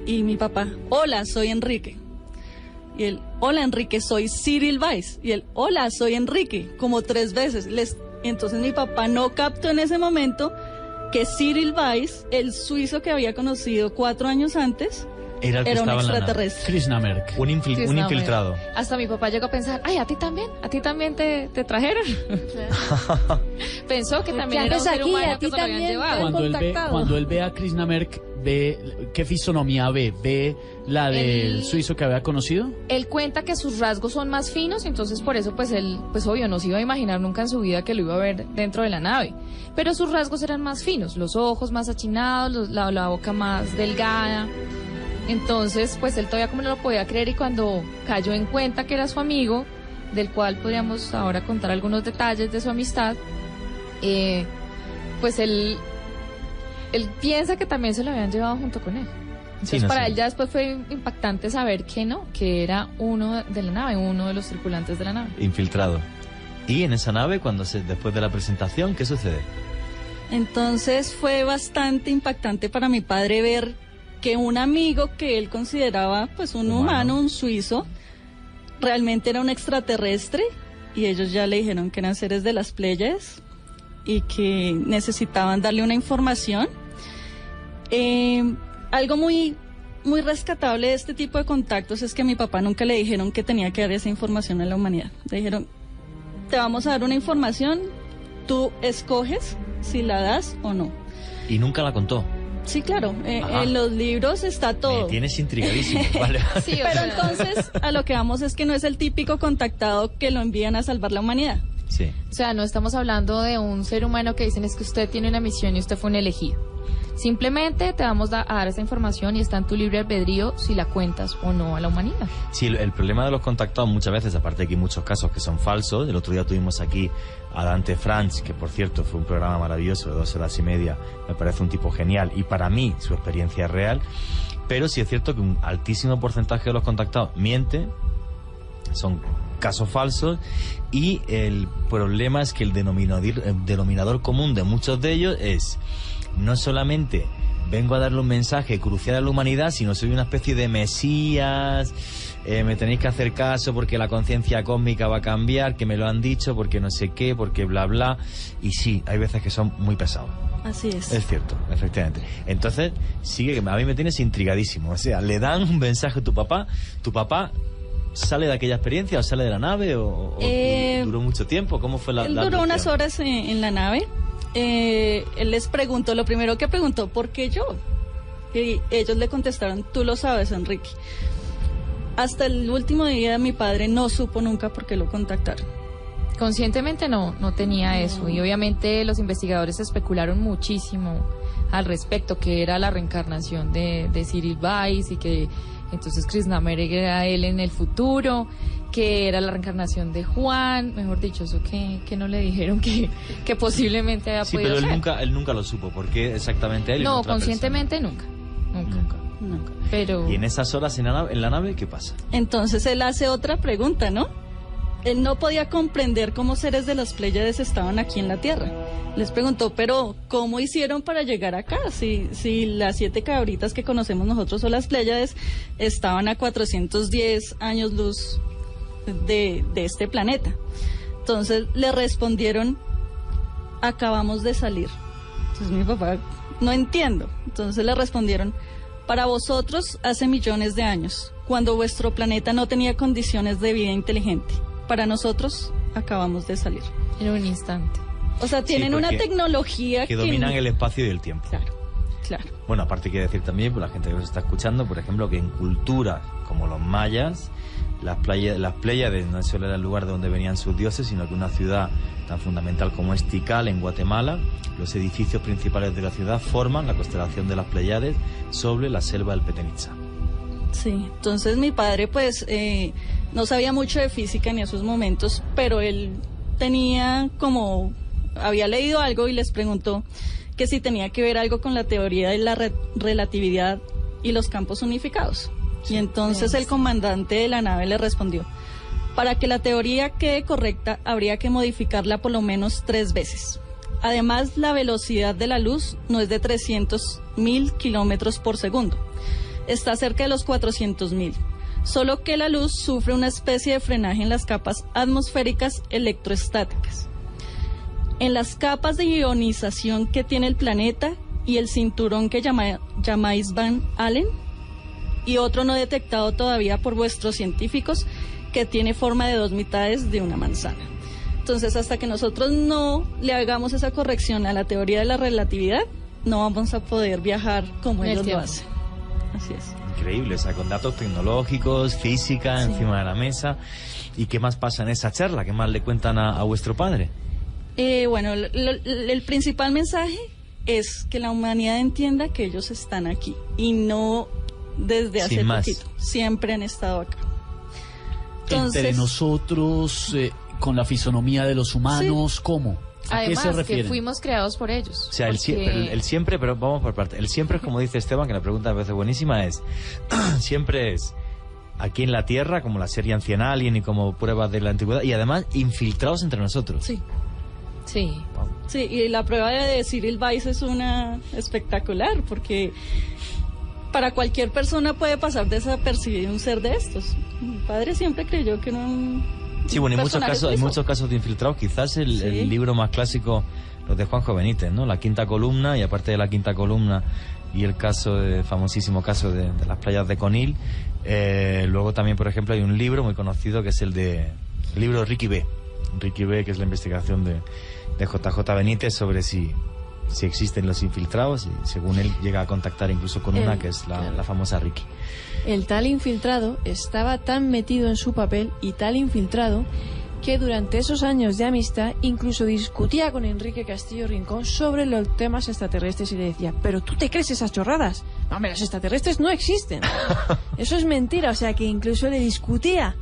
Y mi papá, hola, soy Enrique. Y él, hola Enrique, soy Cyril Weiss. Y él, hola, soy Enrique, como 3 veces. Entonces mi papá no captó en ese momento que Cyril Weiss, el suizo que había conocido 4 años antes, Era el que era un estaba en la nave. extraterrestre. Krishna Merck. Un Krishna Merck. infiltrado. Hasta mi papá llegó a pensar, ay, a ti también te trajeron. Pensó que también ¿Qué era un haces ser aquí? humano A ti que se lo habían también llevado. contactado. Cuando él ve a Krishna Merck, ¿qué fisonomía ve? ¿Ve la del Él- suizo que había conocido? Él cuenta que sus rasgos son más finos, y entonces por eso pues él, pues obvio, no se iba a imaginar nunca en su vida que lo iba a ver dentro de la nave. Pero sus rasgos eran más finos, los ojos más achinados, la boca más delgada. Entonces, pues él todavía como no lo podía creer, y cuando cayó en cuenta que era su amigo, del cual podríamos ahora contar algunos detalles de su amistad, pues él piensa que también se lo habían llevado junto con él. Entonces no para sé. él ya después fue impactante saber que no, que era uno de la nave, uno de los tripulantes de la nave. Infiltrado. Y en esa nave, después de la presentación, ¿qué sucede? Entonces fue bastante impactante para mi padre ver que un amigo que él consideraba pues un humano, un suizo, realmente era un extraterrestre, y ellos ya le dijeron que eran seres de las Pléyades y que necesitaban darle una información. Algo muy rescatable de este tipo de contactos es que a mi papá nunca le dijeron que tenía que dar esa información a la humanidad. Le dijeron, te vamos a dar una información, tú escoges si la das o no. Y nunca la contó. Sí, claro, Ajá. en los libros está todo. Me tienes intrigadísimo. Vale. Sí, o Pero sea, entonces a lo que vamos es que no es el típico contactado que lo envían a salvar la humanidad. Sí. o sea, no estamos hablando de un ser humano que dicen es que usted tiene una misión y usted fue un elegido. Simplemente te vamos a dar esa información y está en tu libre albedrío si la cuentas o no a la humanidad. Sí, el problema de los contactados muchas veces, aparte de que hay muchos casos que son falsos. El otro día tuvimos aquí a Dante Franz, que por cierto fue un programa maravilloso de 2 horas y media. Me parece un tipo genial y para mí su experiencia es real. Pero sí es cierto que un altísimo porcentaje de los contactados miente, son casos falsos, y el problema es que el denominador común de muchos de ellos es no solamente vengo a darle un mensaje crucial a la humanidad, sino soy una especie de mesías, me tenéis que hacer caso porque la conciencia cósmica va a cambiar, que me lo han dicho, porque no sé qué, porque bla bla. Y sí, hay veces que son muy pesados. Así es. Es cierto, efectivamente. Entonces, sigue que a mí me tienes intrigadísimo. O sea, le dan un mensaje a tu papá ¿sale de aquella experiencia o sale de la nave o duró mucho tiempo? ¿Cómo fue la Él duró abducción? unas horas en la nave. Él les preguntó, lo primero que preguntó, ¿por qué yo? Y ellos le contestaron, tú lo sabes, Enrique. Hasta el último día mi padre no supo nunca por qué lo contactaron. Conscientemente no tenía eso, y obviamente los investigadores especularon muchísimo al respecto, que era la reencarnación de Cyril Weiss y que entonces Krishnamurti era él en el futuro, que era la reencarnación de Juan, mejor dicho, eso que no le dijeron que posiblemente había podido ser. Sí, pero él nunca lo supo, ¿por qué exactamente él? No, conscientemente nunca. Pero... ¿Y en esas horas en la nave qué pasa? Entonces él hace otra pregunta, ¿no? Él no podía comprender cómo seres de las Pléyades estaban aquí en la Tierra. Les preguntó, pero ¿cómo hicieron para llegar acá? Si las 7 cabritas que conocemos nosotros o las Pléyades estaban a 410 años luz de este planeta. Entonces le respondieron, acabamos de salir. Entonces mi papá, no entiendo. Entonces le respondieron, para vosotros hace millones de años, cuando vuestro planeta no tenía condiciones de vida inteligente. Para nosotros acabamos de salir. En un instante. O sea, tienen una tecnología que dominan el espacio y el tiempo. Claro. Bueno, aparte quiero decir también, por la gente que nos está escuchando, por ejemplo, que en culturas como los mayas, las Pléyades no solo era el lugar de donde venían sus dioses, sino que una ciudad tan fundamental como es Tikal, en Guatemala, los edificios principales de la ciudad forman la constelación de las Pléyades sobre la selva del Petén Itzá. Sí, entonces mi padre pues no sabía mucho de física en esos momentos, pero él había leído algo y les preguntó que si tenía que ver algo con la teoría de la relatividad y los campos unificados. Y entonces el comandante de la nave le respondió, para que la teoría quede correcta habría que modificarla por lo menos 3 veces. Además, la velocidad de la luz no es de 300.000 kilómetros por segundo. Está cerca de los 400.000. Solo que la luz sufre una especie de frenaje en las capas atmosféricas electroestáticas. En las capas de ionización que tiene el planeta y el cinturón que llamáis Van Allen, y otro no detectado todavía por vuestros científicos, que tiene forma de 2 mitades de una manzana. Entonces, hasta que nosotros no le hagamos esa corrección a la teoría de la relatividad, no vamos a poder viajar como ellos lo hacen. Así es. Increíble, o sea, con datos tecnológicos, física, encima de la mesa. ¿Y qué más pasa en esa charla? ¿Qué más le cuentan a vuestro padre? Bueno, el principal mensaje es que la humanidad entienda que ellos están aquí y no desde hace poquito. Siempre han estado acá. Entonces, entre nosotros, con la fisonomía de los humanos, sí. ¿Cómo? ¿A qué se refieren? Que fuimos creados por ellos. O sea, el siempre, pero vamos por parte. El siempre es como dice Esteban, que la pregunta a veces buenísima es, siempre es aquí en la Tierra, como la serie Ancient Alien y como pruebas de la antigüedad, y además infiltrados entre nosotros. Sí. Sí. Sí, y la prueba de Cyril Weiss es una espectacular, porque para cualquier persona puede pasar desapercibido un ser de estos. Mi padre siempre creyó que era un... Sí, bueno, hay muchos casos de infiltrados. Quizás el libro más clásico, los de Juanjo Benítez, ¿no? La quinta columna, y aparte de la quinta columna y el famosísimo caso de las playas de Conil, luego también, por ejemplo, hay un libro muy conocido que es el libro de Ricky B. Ricky B, que es la investigación de JJ Benítez sobre si existen los infiltrados, y según él llega a contactar incluso con una que es la famosa Ricky. El tal infiltrado estaba tan metido en su papel y tal infiltrado que durante esos años de amistad incluso discutía con Enrique Castillo Rincón sobre los temas extraterrestres y le decía, pero tú te crees esas chorradas, no, hombre, los extraterrestres no existen, eso es mentira, o sea que incluso le discutía.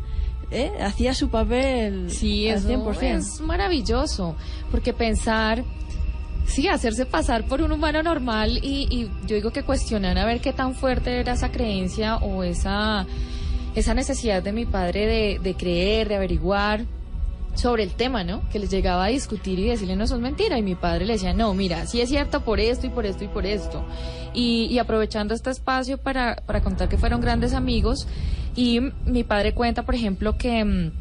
Hacía su papel al 100%. Es maravilloso, porque pensar, hacerse pasar por un humano normal y yo digo que cuestionar a ver qué tan fuerte era esa creencia o esa necesidad de mi padre de creer, de averiguar. sobre el tema, ¿no? Que les llegaba a discutir y decirle, no, eso es mentira. Y mi padre le decía, no, mira, sí es cierto por esto y por esto y por esto. Y aprovechando este espacio para contar que fueron grandes amigos. Y mi padre cuenta, por ejemplo, que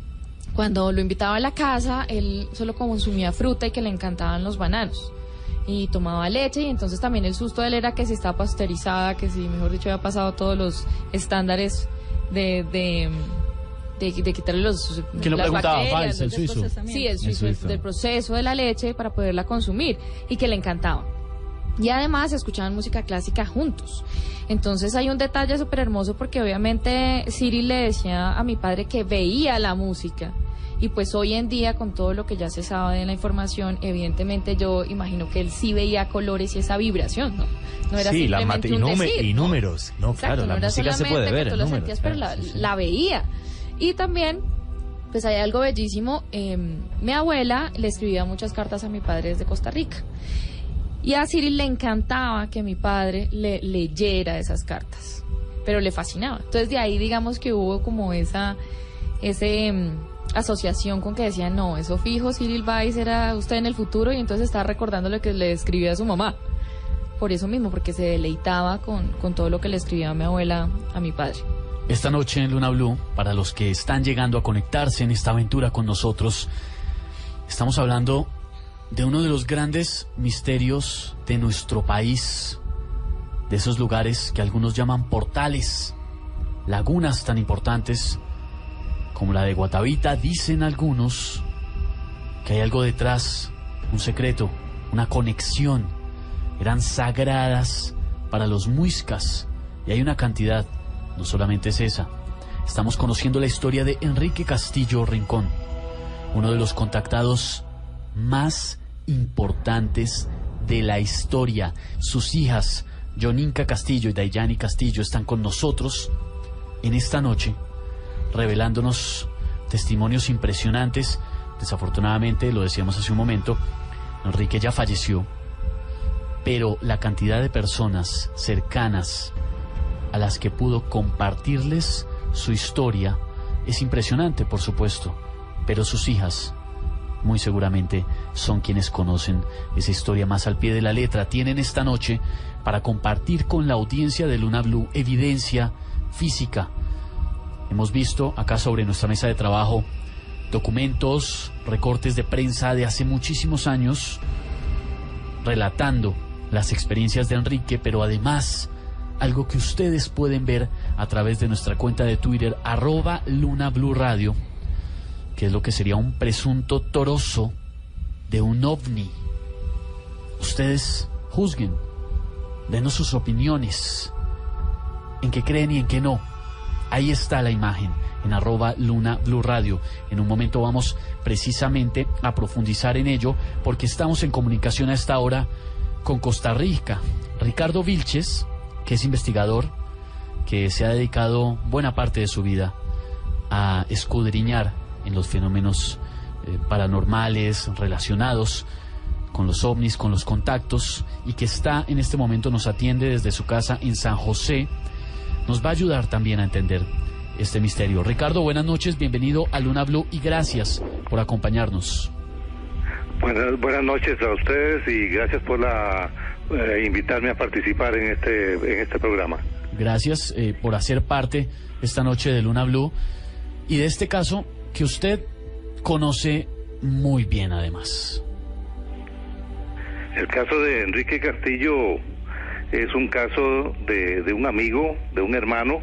cuando lo invitaba a la casa, él solo consumía fruta y que le encantaban los bananos. Y tomaba leche, y entonces también el susto de él era que si estaba pasteurizada, que si, mejor dicho, había pasado todos los estándares de quitarle las preguntaba, bacterias, el suizo. Sí, el suizo, del proceso de la leche para poderla consumir, y que le encantaba. Y además escuchaban música clásica juntos. Entonces hay un detalle súper hermoso, porque obviamente Cyril le decía a mi padre que veía la música. Y pues hoy en día, con todo lo que ya se sabe de la información, evidentemente yo imagino que él sí veía colores y esa vibración, ¿no? No era sí, simplemente un decir, y números. No, exacto, claro, no la era música se puede ver que tú en la números. sentías, pero Claro, la veía. Y también, pues hay algo bellísimo. Mi abuela le escribía muchas cartas a mi padre desde Costa Rica. Y a Cyril le encantaba que mi padre le leyera esas cartas, pero le fascinaba. Entonces de ahí digamos que hubo como esa asociación con que decían, no, eso fijo, Cyril Weiss era usted en el futuro, y entonces estaba recordando lo que le escribía a su mamá. Por eso mismo, porque se deleitaba con todo lo que le escribía a mi abuela a mi padre. Esta noche en Luna Blue, para los que están llegando a conectarse en esta aventura con nosotros, estamos hablando de uno de los grandes misterios de nuestro país, de esos lugares que algunos llaman portales, lagunas tan importantes como la de Guatavita. Dicen algunos que hay algo detrás, un secreto, una conexión. Eran sagradas para los muiscas, y hay una cantidad, no solamente es esa. Estamos conociendo la historia de Enrique Castillo Rincón, uno de los contactados más importantes de la historia. Sus hijas, Joninka Castillo y Dayani Castillo, están con nosotros en esta noche, revelándonos testimonios impresionantes. Desafortunadamente, lo decíamos hace un momento, Enrique ya falleció, pero la cantidad de personas cercanas a las que pudo compartirles su historia es impresionante, por supuesto, pero sus hijas muy seguramente son quienes conocen esa historia más al pie de la letra. Tienen esta noche para compartir con la audiencia de Luna Blue evidencia física. Hemos visto acá sobre nuestra mesa de trabajo documentos, recortes de prensa de hace muchísimos años relatando las experiencias de Enrique, pero además algo que ustedes pueden ver a través de nuestra cuenta de Twitter, @LunaBlueRadio, que es lo que sería un presunto torozo de un ovni. Ustedes juzguen, denos sus opiniones, en qué creen y en qué no. Ahí está la imagen, en @LunaBlueRadio. En un momento vamos precisamente a profundizar en ello, porque estamos en comunicación a esta hora con Costa Rica. Ricardo Vilches, que es investigador, que se ha dedicado buena parte de su vida a escudriñar en los fenómenos paranormales relacionados con los ovnis, con los contactos, y que está en este momento, nos atiende desde su casa en San José. Nos va a ayudar también a entender este misterio. Ricardo, buenas noches, bienvenido a Luna Blue y gracias por acompañarnos. Buenas noches a ustedes y gracias por invitarme a participar en este programa. Gracias por hacer parte esta noche de Luna Blue y de este caso que usted conoce muy bien además. El caso de Enrique Castillo es un caso de un amigo, de un hermano,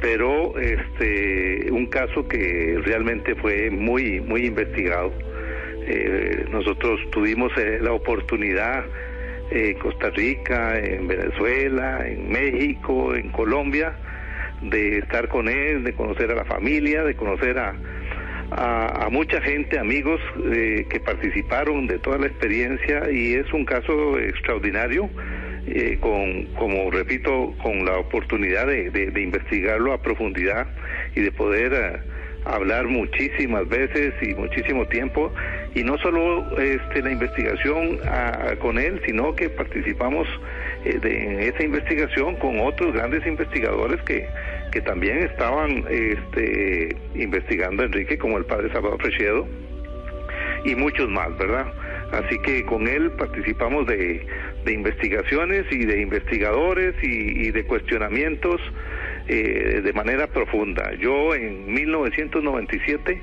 pero un caso que realmente fue muy investigado. Nosotros tuvimos la oportunidad en Costa Rica, en Venezuela, en México, en Colombia, de estar con él, de conocer a la familia, de conocer a mucha gente, amigos que participaron de toda la experiencia, y es un caso extraordinario, como repito, con la oportunidad de investigarlo a profundidad y de poder hablar muchísimas veces y muchísimo tiempo, y no solo la investigación con él, sino que participamos en esa investigación con otros grandes investigadores que también estaban investigando a Enrique, como el padre Salvador Frechedo, y muchos más, ¿verdad? Así que con él participamos de investigaciones y de investigadores y de cuestionamientos de manera profunda. Yo en 1997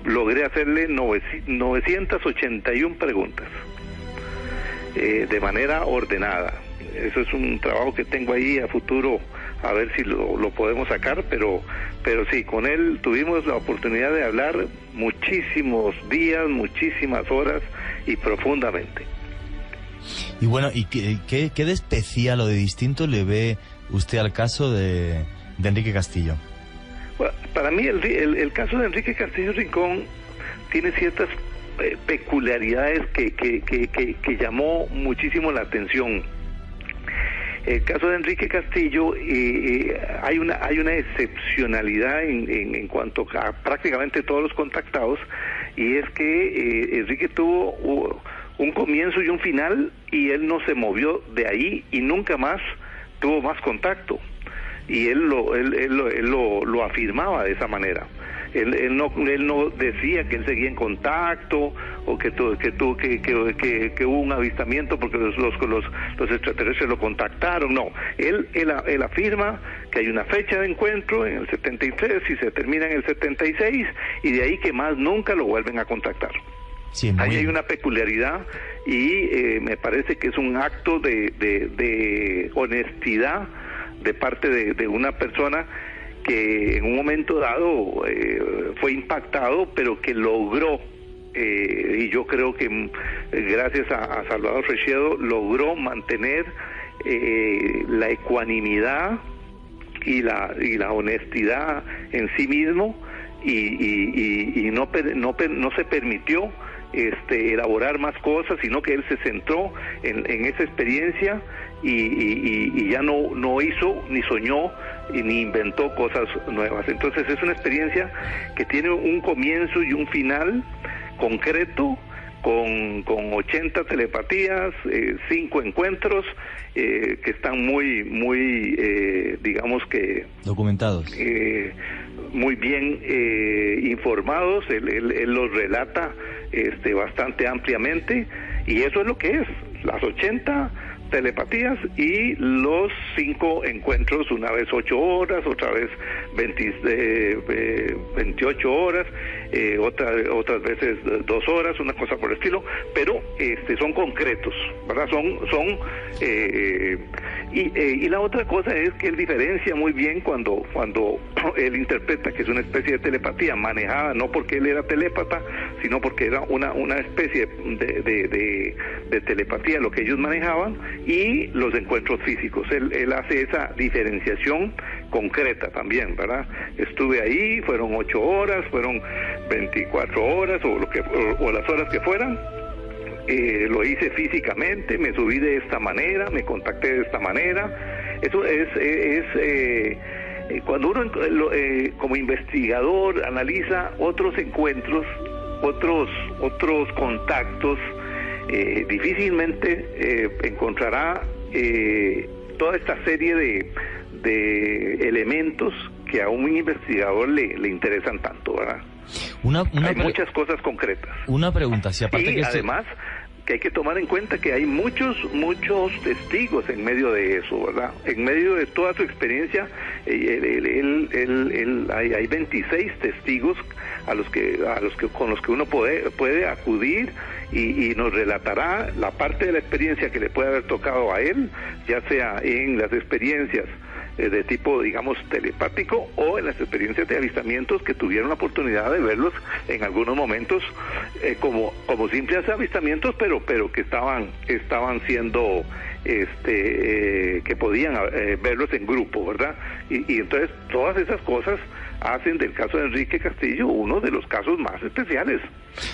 logré hacerle 981 preguntas de manera ordenada. Eso es un trabajo que tengo ahí a futuro, a ver si lo podemos sacar, pero sí, con él tuvimos la oportunidad de hablar muchísimos días, muchísimas horas y profundamente. Y bueno, ¿y qué de especial o de distinto le ve usted al caso de Enrique Castillo? Bueno, para mí el caso de Enrique Castillo Rincón tiene ciertas peculiaridades que llamó muchísimo la atención. El caso de Enrique Castillo, hay una excepcionalidad en cuanto a prácticamente todos los contactados, y es que Enrique tuvo un comienzo y un final, y él no se movió de ahí y nunca más tuvo más contacto, y él lo afirmaba de esa manera. Él no decía que él seguía en contacto o que hubo un avistamiento porque los extraterrestres lo contactaron. No, él afirma que hay una fecha de encuentro en el 73 y se termina en el 76, y de ahí que más nunca lo vuelven a contactar. Sí, ahí hay una peculiaridad, y me parece que es un acto de honestidad de parte de una persona que en un momento dado fue impactado, pero que logró, y yo creo que gracias a Salvador Freixedo, logró mantener la ecuanimidad y la honestidad en sí mismo, y no se permitió elaborar más cosas, sino que él se centró en esa experiencia y ya no hizo ni soñó ni inventó cosas nuevas. Entonces es una experiencia que tiene un comienzo y un final concreto, con 80 telepatías, 5 encuentros que están muy digamos que documentados, muy bien informados. Él los relata bastante ampliamente, y eso es lo que es las 80 telepatías y los 5 encuentros, una vez 8 horas, otra vez 28 horas, otras veces 2 horas, una cosa por el estilo, pero son concretos, ¿verdad? Y la otra cosa es que él diferencia muy bien cuando él interpreta que es una especie de telepatía manejada no porque él era telépata, sino porque era una especie de telepatía lo que ellos manejaban, y los encuentros físicos. Él hace esa diferenciación concreta también, ¿verdad? Estuve ahí, fueron 8 horas, fueron 24 horas o las horas que fueran. Lo hice físicamente, me subí de esta manera, me contacté de esta manera. Eso es cuando uno como investigador analiza otros encuentros, otros contactos, difícilmente encontrará toda esta serie de elementos que a un investigador le interesan tanto, ¿verdad? Hay muchas cosas concretas. Una pregunta, si aparte y además que hay que tomar en cuenta que hay muchos testigos en medio de eso, ¿verdad? En medio de toda su experiencia, hay 26 testigos con los que uno puede acudir y nos relatará la parte de la experiencia que le puede haber tocado a él, ya sea en las experiencias de tipo, digamos, telepático, o en las experiencias de avistamientos que tuvieron la oportunidad de verlos en algunos momentos como simples avistamientos, pero que estaban siendo que podían verlos en grupo, ¿verdad? Y entonces todas esas cosas hacen del caso de Enrique Castillo uno de los casos más especiales,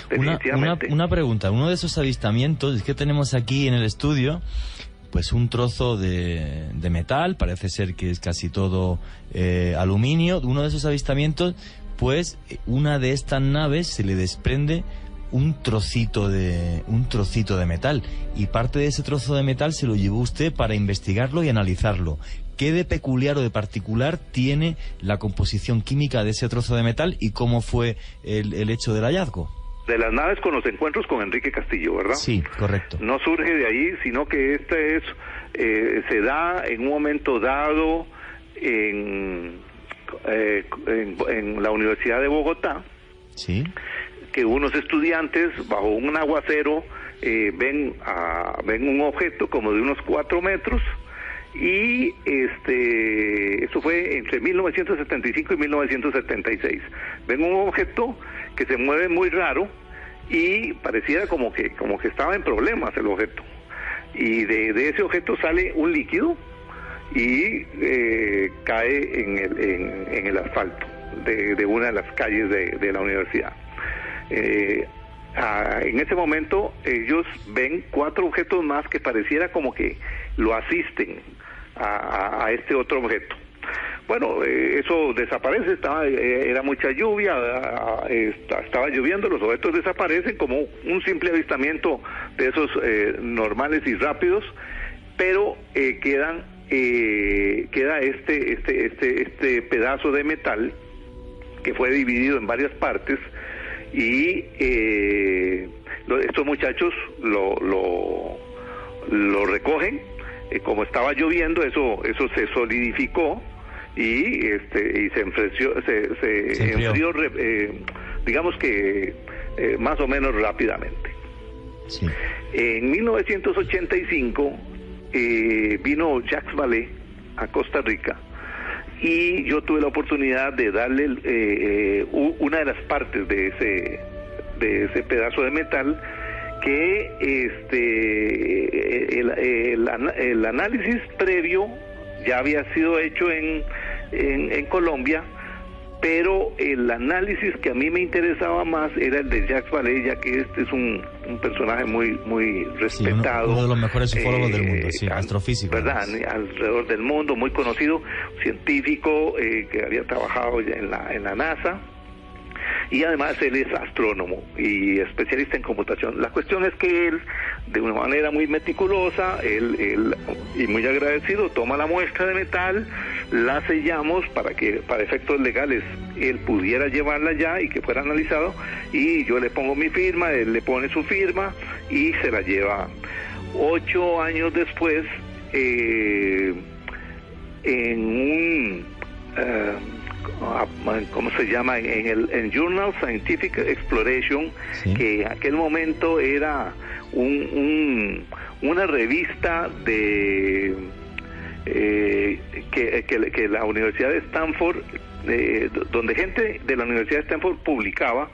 definitivamente. Una pregunta, uno de esos avistamientos, es que tenemos aquí en el estudio pues un trozo de metal, parece ser que es casi todo aluminio. Uno de esos avistamientos, pues una de estas naves se le desprende un trocito de metal, y parte de ese trozo de metal se lo llevó usted para investigarlo y analizarlo. ¿Qué de peculiar o de particular tiene la composición química de ese trozo de metal y cómo fue el hecho del hallazgo? De las naves con los encuentros con Enrique Castillo, ¿verdad? Sí, correcto. No surge de ahí, sino que se da en un momento dado en la Universidad de Bogotá. Sí. Que unos estudiantes bajo un aguacero ven un objeto como de unos 4 metros, y eso fue entre 1975 y 1976. Ven un objeto que se mueve muy raro y pareciera como que estaba en problemas el objeto, y de ese objeto sale un líquido y cae en el asfalto de una de las calles de la universidad. En ese momento ellos ven 4 objetos más que pareciera como que lo asisten a este otro objeto. Bueno, eso desaparece, era mucha lluvia, estaba lloviendo, los objetos desaparecen como un simple avistamiento de esos normales y rápidos, pero queda este pedazo de metal que fue dividido en varias partes, y estos muchachos lo recogen. Como estaba lloviendo, eso se solidificó y se enfrió, digamos que más o menos rápidamente. Sí. En 1985 vino Jacques Vallée a Costa Rica, y yo tuve la oportunidad de darle una de las partes de ese pedazo de metal, que el análisis previo ya había sido hecho en Colombia, pero el análisis que a mí me interesaba más era el de Jacques Vallée, ya que este es un personaje muy respetado. Sí, uno de los mejores ufólogos del mundo, sí, astrofísico. ¿Verdad? Alrededor del mundo, muy conocido, científico, que había trabajado ya en la NASA. Y además él es astrónomo y especialista en computación. La cuestión es que él, de una manera muy meticulosa, él y muy agradecido, toma la muestra de metal, la sellamos para que para efectos legales él pudiera llevarla ya y que fuera analizado, y yo le pongo mi firma, él le pone su firma y se la lleva. 8 años después, en un ¿cómo se llama? En Journal Scientific Exploration, sí, que en aquel momento era una revista de que la Universidad de Stanford, donde gente de la Universidad de Stanford publicaba,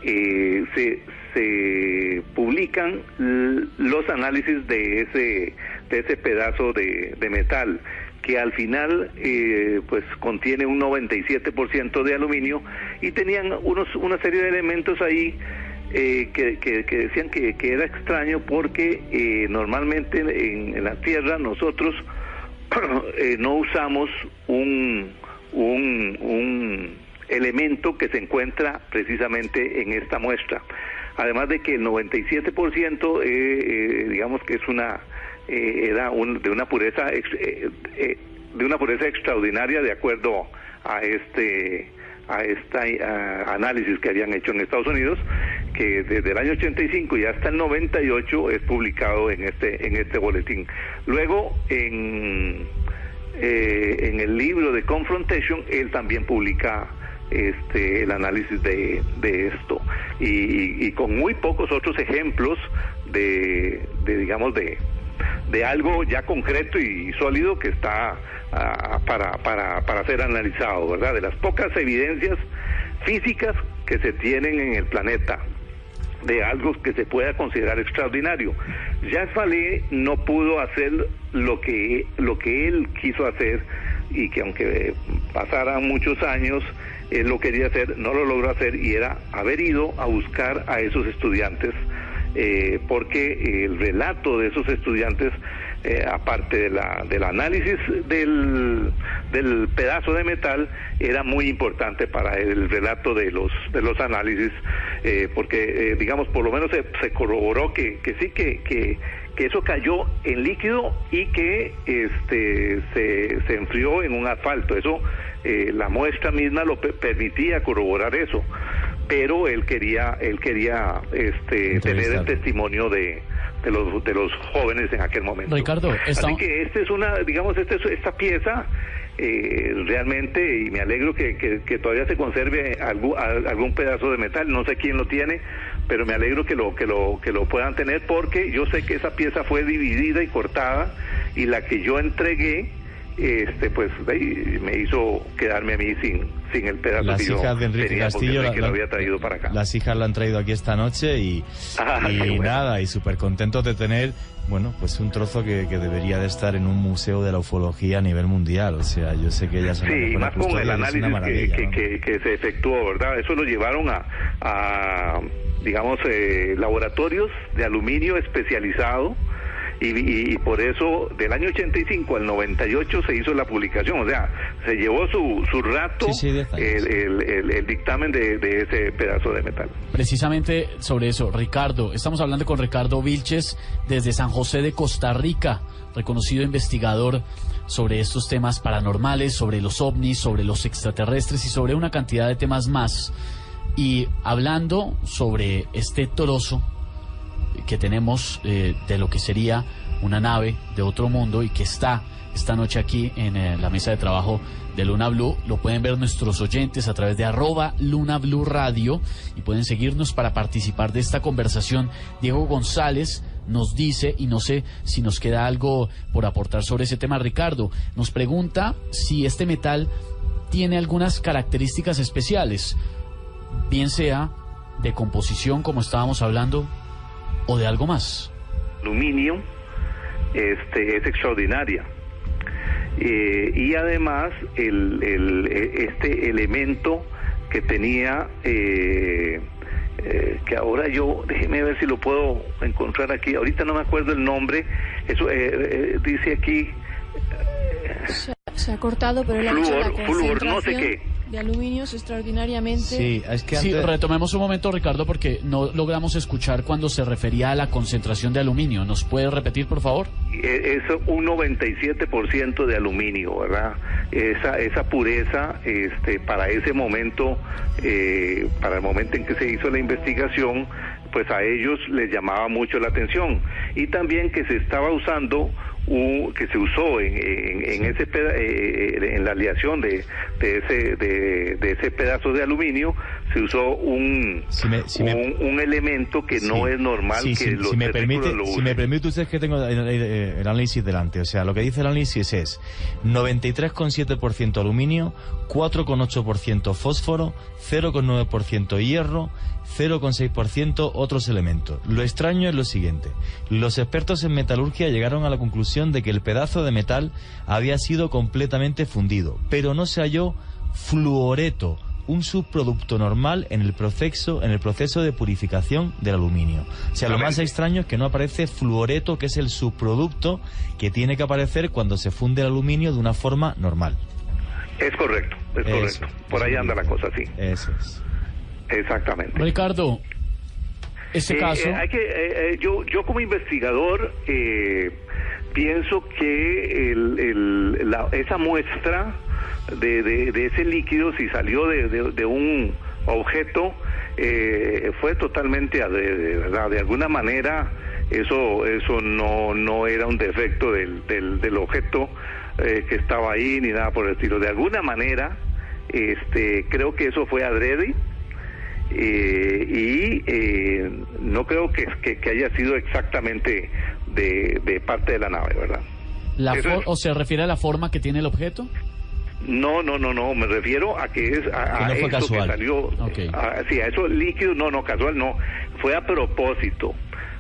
se publican los análisis de ese pedazo de metal, que al final pues contiene un 97% de aluminio, y tenían una serie de elementos ahí que decían que era extraño, porque normalmente en la Tierra nosotros no usamos un elemento que se encuentra precisamente en esta muestra, además de que el 97% digamos que es era de una pureza extraordinaria, de acuerdo a este análisis que habían hecho en Estados Unidos, que desde el año 85 y hasta el 98 es publicado en este boletín. Luego en el libro de Confrontation él también publica el análisis de esto, y con muy pocos otros ejemplos de algo ya concreto y sólido que está para ser analizado, ¿verdad? De las pocas evidencias físicas que se tienen en el planeta de algo que se pueda considerar extraordinario. Jacques Vallée no pudo hacer lo que él quiso hacer, y que aunque pasaran muchos años, él lo quería hacer, no lo logró hacer, y era haber ido a buscar a esos estudiantes, porque el relato de esos estudiantes aparte del análisis del pedazo de metal, era muy importante para el relato de los análisis, porque digamos, por lo menos se corroboró que sí, que eso cayó en líquido y que se enfrió en un asfalto. Eso, la muestra misma lo permitía corroborar eso, pero él quería tener el testimonio de los jóvenes en aquel momento. Ricardo, así que esta pieza realmente, y me alegro que todavía se conserve algún pedazo de metal. No sé quién lo tiene, pero me alegro que lo puedan tener, porque yo sé que esa pieza fue dividida y cortada, y la que yo entregué pues me hizo quedarme a mí sin el pedazo. Las que yo hijas de Enrique tenía, Castillo que lo había traído para acá. Las hijas lo han traído aquí esta noche y bueno. Nada, y súper contentos de tener, bueno, pues un trozo que debería de estar en un museo de la ufología a nivel mundial. O sea, yo sé que ellas son sí, más con el análisis que se efectuó, ¿verdad? Eso lo llevaron a laboratorios de aluminio especializado, y por eso del año 85 al 98 se hizo la publicación. O sea, se llevó su rato el dictamen de ese pedazo de metal. Precisamente sobre eso, Ricardo, estamos hablando con Ricardo Vilches desde San José de Costa Rica, reconocido investigador sobre estos temas paranormales, sobre los ovnis, sobre los extraterrestres y sobre una cantidad de temas más. Y hablando sobre este trozo que tenemos de lo que sería una nave de otro mundo y que está esta noche aquí en la mesa de trabajo de Luna Blue, lo pueden ver nuestros oyentes a través de @LunaBlueRadio y pueden seguirnos para participar de esta conversación. Diego González nos dice, y no sé si nos queda algo por aportar sobre ese tema, Ricardo, nos pregunta si este metal tiene algunas características especiales, bien sea de composición, como estábamos hablando, o de algo más. Aluminio es extraordinaria, y además este elemento que tenía, que ahora déjeme ver si lo puedo encontrar aquí, ahorita no me acuerdo el nombre, eso dice aquí, se ha cortado, pero la flúor, no sé qué. De aluminio es extraordinariamente... Sí, es que antes... Sí, retomemos un momento, Ricardo, porque no logramos escuchar cuando se refería a la concentración de aluminio. ¿Nos puede repetir, por favor? Es un 97% de aluminio, ¿verdad? Esa pureza, para ese momento, para el momento en que se hizo la investigación, pues a ellos les llamaba mucho la atención. Y también que se estaba usando, que se usó en la aleación de ese pedazo de aluminio, se usó un elemento que no es normal que los testículos lo usen. Si me permite usted, que tengo el análisis delante, o sea, lo que dice el análisis es 93,7% aluminio, 4,8% fósforo, 0,9% hierro, 0,6% otros elementos. Lo extraño es lo siguiente: los expertos en metalurgia llegaron a la conclusión de que el pedazo de metal había sido completamente fundido, pero no se halló fluoreto, un subproducto normal en el proceso de purificación del aluminio. O sea, lo más extraño es que no aparece fluoreto, que es el subproducto que tiene que aparecer cuando se funde el aluminio de una forma normal. Es correcto, es correcto. Por ahí anda la cosa, sí. Eso es. Exactamente. Ricardo, este caso... yo como investigador pienso que esa muestra de ese líquido, si salió de un objeto, fue totalmente adrede, ¿verdad? De alguna manera eso no era un defecto del objeto que estaba ahí, ni nada por el estilo. De alguna manera creo que eso fue adrede, y no creo que haya sido exactamente de parte de la nave, ¿verdad? ¿O se refiere a la forma que tiene el objeto? No, me refiero a que es a no fue eso casual. que salió, okay. A eso líquido, no, casual no, fue a propósito,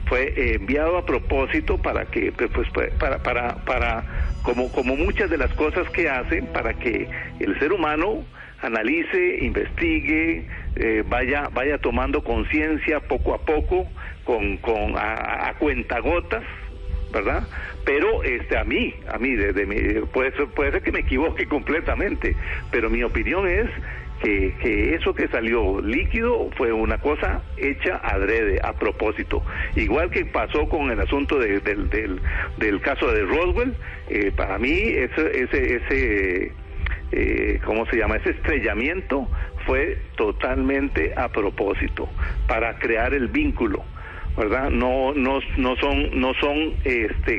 fue enviado a propósito para que, pues, para como muchas de las cosas que hacen, para que el ser humano analice, investigue, vaya tomando conciencia poco a poco, a cuentagotas, ¿verdad? Pero a mí, puede ser que me equivoque completamente, pero mi opinión es que eso que salió líquido fue una cosa hecha adrede, a propósito. Igual que pasó con el asunto del caso de Roswell, para mí ese ¿cómo se llama? Ese estrellamiento fue totalmente a propósito, para crear el vínculo, ¿verdad? No son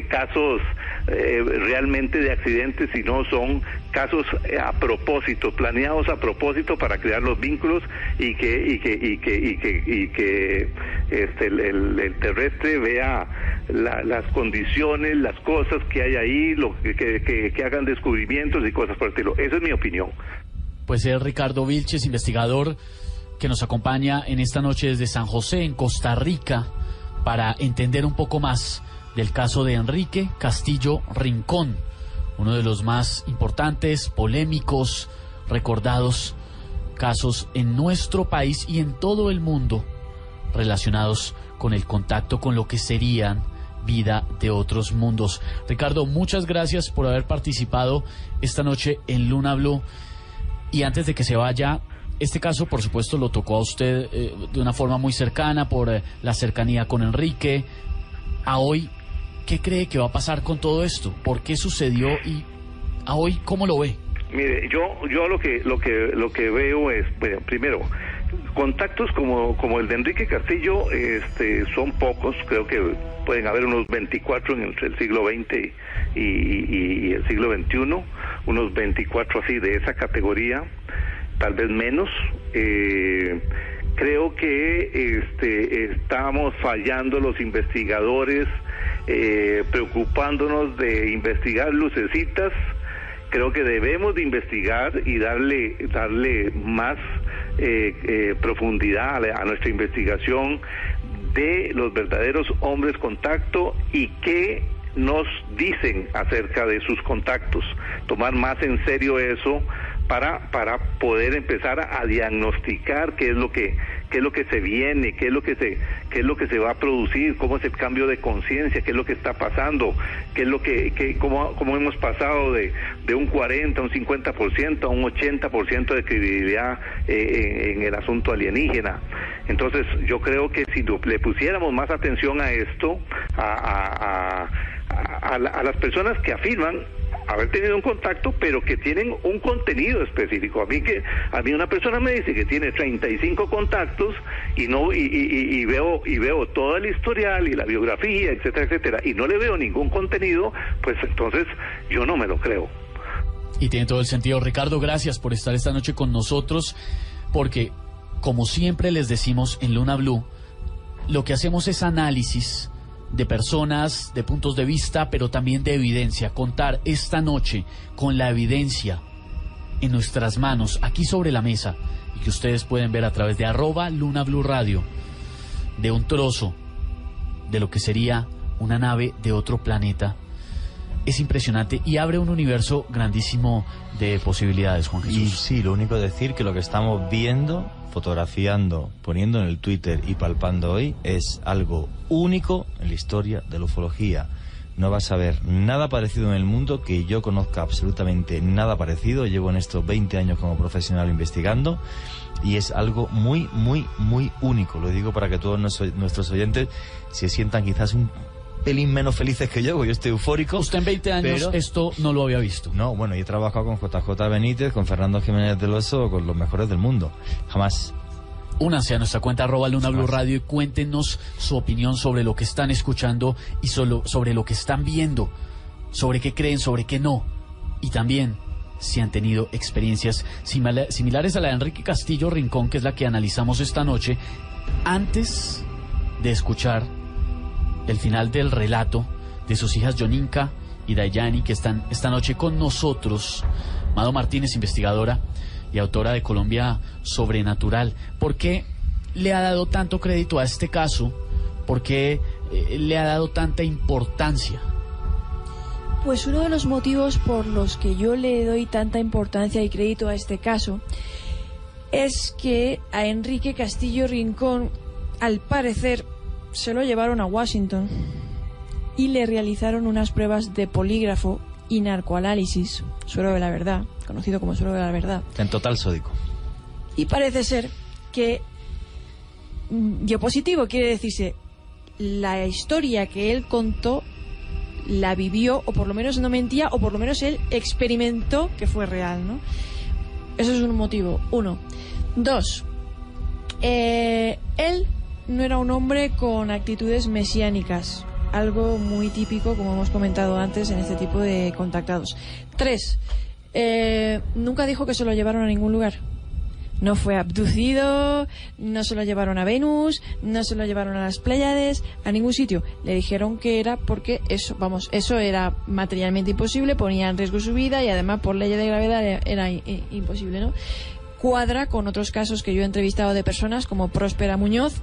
casos realmente de accidentes, sino son casos a propósito, planeados a propósito para crear los vínculos y que el terrestre vea las condiciones, las cosas que hay ahí, que hagan descubrimientos y cosas por el estilo. Esa es mi opinión. Pues es Ricardo Vilches, investigador, que nos acompaña en esta noche desde San José, en Costa Rica, para entender un poco más del caso de Enrique Castillo Rincón, uno de los más importantes, polémicos, recordados casos en nuestro país y en todo el mundo relacionados con el contacto con lo que serían vida de otros mundos. Ricardo, muchas gracias por haber participado esta noche en Luna Blue. Y antes de que se vaya, este caso, por supuesto, lo tocó a usted de una forma muy cercana por la cercanía con Enrique. A hoy, ¿qué cree que va a pasar con todo esto? ¿Por qué sucedió y a hoy cómo lo ve? Mire, yo lo que veo es, bueno, primero, contactos como el de Enrique Castillo son pocos. Creo que pueden haber unos 24 entre el siglo XX y el siglo XXI, unos 24 así de esa categoría, tal vez menos. Creo que estamos fallando los investigadores, preocupándonos de investigar lucecitas. Creo que debemos de investigar y darle más profundidad a nuestra investigación de los verdaderos hombres contacto y qué nos dicen acerca de sus contactos. Tomar más en serio eso para poder empezar a diagnosticar qué es lo que se viene, qué es lo que se va a producir, cómo es el cambio de conciencia, qué es lo que está pasando, cómo hemos pasado de un 40, un 50% a un 80% de credibilidad en el asunto alienígena. Entonces, yo creo que si le pusiéramos más atención a esto, a las personas que afirman haber tenido un contacto, pero que tienen un contenido específico. A mí una persona me dice que tiene 35 contactos y veo todo el historial y la biografía, etcétera, etcétera, y no le veo ningún contenido, pues entonces yo no me lo creo. Y tiene todo el sentido. Ricardo, gracias por estar esta noche con nosotros, porque como siempre les decimos en Luna Blue, lo que hacemos es análisis de personas, de puntos de vista, pero también de evidencia. Contar esta noche con la evidencia en nuestras manos, aquí sobre la mesa, y que ustedes pueden ver a través de @LunaBlueRadio, de un trozo de lo que sería una nave de otro planeta. Es impresionante y abre un universo grandísimo de posibilidades, Juan Jesús. Y sí, lo único es decir que lo que estamos viendo, fotografiando, poniendo en el Twitter y palpando hoy es algo único en la historia de la ufología. No vas a ver nada parecido en el mundo, que yo conozca absolutamente nada parecido. Llevo en estos 20 años como profesional investigando y es algo muy, muy, muy único. Lo digo para que todos nuestros oyentes se sientan quizás un pelín menos felices que yo, porque yo estoy eufórico. Usted en 20 años esto no lo había visto. No, bueno, yo he trabajado con JJ Benítez, con Fernando Jiménez del Oso, con los mejores del mundo. Jamás. Únanse a nuestra cuenta @LunaBlueRadio y cuéntenos su opinión sobre lo que están escuchando y sobre lo que están viendo, sobre qué creen, sobre qué no, y también si han tenido experiencias similares a la de Enrique Castillo Rincón, que es la que analizamos esta noche, antes de escuchar el final del relato de sus hijas Yoninka y Dayani, que están esta noche con nosotros. Mado Martínez, investigadora y autora de Colombia Sobrenatural. ¿Por qué le ha dado tanto crédito a este caso? ¿Por qué le ha dado tanta importancia? Pues uno de los motivos por los que yo le doy tanta importancia y crédito a este caso es que a Enrique Castillo Rincón, al parecer, se lo llevaron a Washington y le realizaron unas pruebas de polígrafo y narcoanálisis, suero de la verdad, conocido como suero de la verdad. En total sódico. Y parece ser que dio positivo, quiere decirse, la historia que él contó la vivió, o por lo menos no mentía, o por lo menos él experimentó que fue real, ¿no? Eso es un motivo, 1. 2, él no era un hombre con actitudes mesiánicas, algo muy típico, como hemos comentado antes, en este tipo de contactados. 3, nunca dijo que se lo llevaron a ningún lugar. No fue abducido, no se lo llevaron a Venus, no se lo llevaron a las Pléyades, a ningún sitio. Le dijeron que era porque eso era materialmente imposible, ponía en riesgo su vida y además por ley de gravedad era imposible, ¿no? Cuadra con otros casos que yo he entrevistado de personas como Próspera Muñoz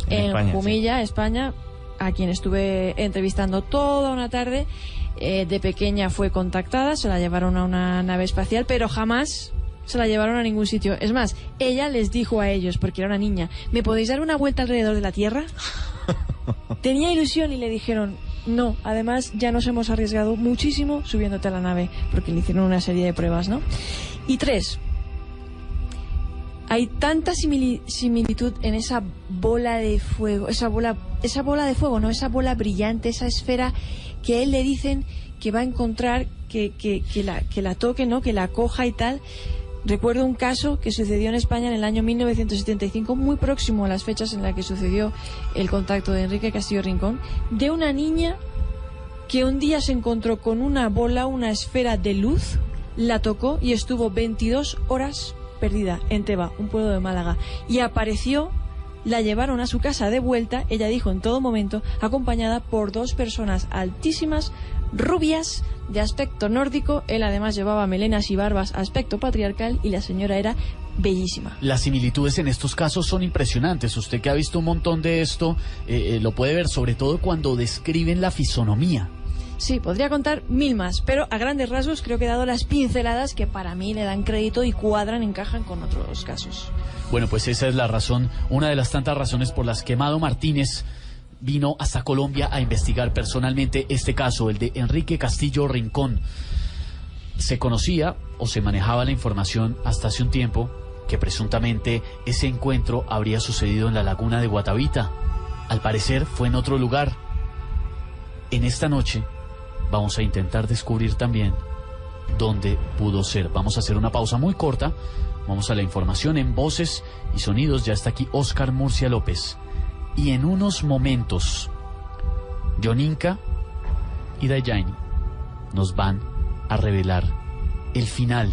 en España, Jumilla, España, a quien estuve entrevistando toda una tarde. De pequeña fue contactada, se la llevaron a una nave espacial, pero jamás se la llevaron a ningún sitio. Es más, ella les dijo a ellos, porque era una niña, ¿me podéis dar una vuelta alrededor de la Tierra? Tenía ilusión y le dijeron, no, además ya nos hemos arriesgado muchísimo subiéndote a la nave, porque le hicieron una serie de pruebas, ¿no? Y 3, hay tanta similitud en esa bola de fuego, esa bola de fuego, no, esa bola brillante, esa esfera que a él le dicen que va a encontrar, que la toque, ¿no? Que la coja y tal. Recuerdo un caso que sucedió en España en el año 1975, muy próximo a las fechas en las que sucedió el contacto de Enrique Castillo Rincón, de una niña que un día se encontró con una bola, una esfera de luz, la tocó y estuvo 22 horas perdida en Teba, un pueblo de Málaga, y apareció, la llevaron a su casa de vuelta, ella dijo en todo momento, acompañada por 2 personas altísimas, rubias, de aspecto nórdico. Él además llevaba melenas y barbas, aspecto patriarcal, y la señora era bellísima. Las similitudes en estos casos son impresionantes. Usted que ha visto un montón de esto, lo puede ver, sobre todo cuando describen la fisonomía. Sí, podría contar 1000 más, pero a grandes rasgos creo que he dado las pinceladas que para mí le dan crédito y cuadran, encajan con otros casos. Bueno, pues esa es la razón, una de las tantas razones por las que Amado Martínez vino hasta Colombia a investigar personalmente este caso, el de Enrique Castillo Rincón. Se conocía o se manejaba la información hasta hace un tiempo que presuntamente ese encuentro habría sucedido en la laguna de Guatavita. Al parecer fue en otro lugar. En esta noche vamos a intentar descubrir también dónde pudo ser. Vamos a hacer una pausa muy corta. Vamos a la información en voces y sonidos. Ya está aquí Oscar Murcia López. Y en unos momentos, Yoninka y Dayani nos van a revelar el final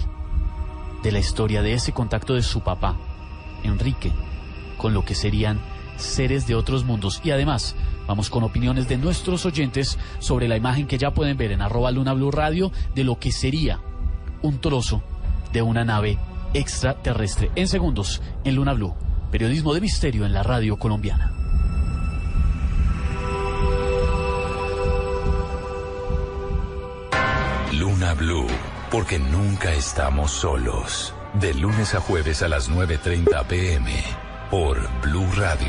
de la historia de ese contacto de su papá, Enrique, con lo que serían seres de otros mundos. Y además, vamos con opiniones de nuestros oyentes sobre la imagen que ya pueden ver en @LunaBluRadio de lo que sería un trozo de una nave extraterrestre. En segundos, en Luna Blue, periodismo de misterio en la radio colombiana. Luna Blue, porque nunca estamos solos. De lunes a jueves a las 9:30 p.m. por Blue Radio.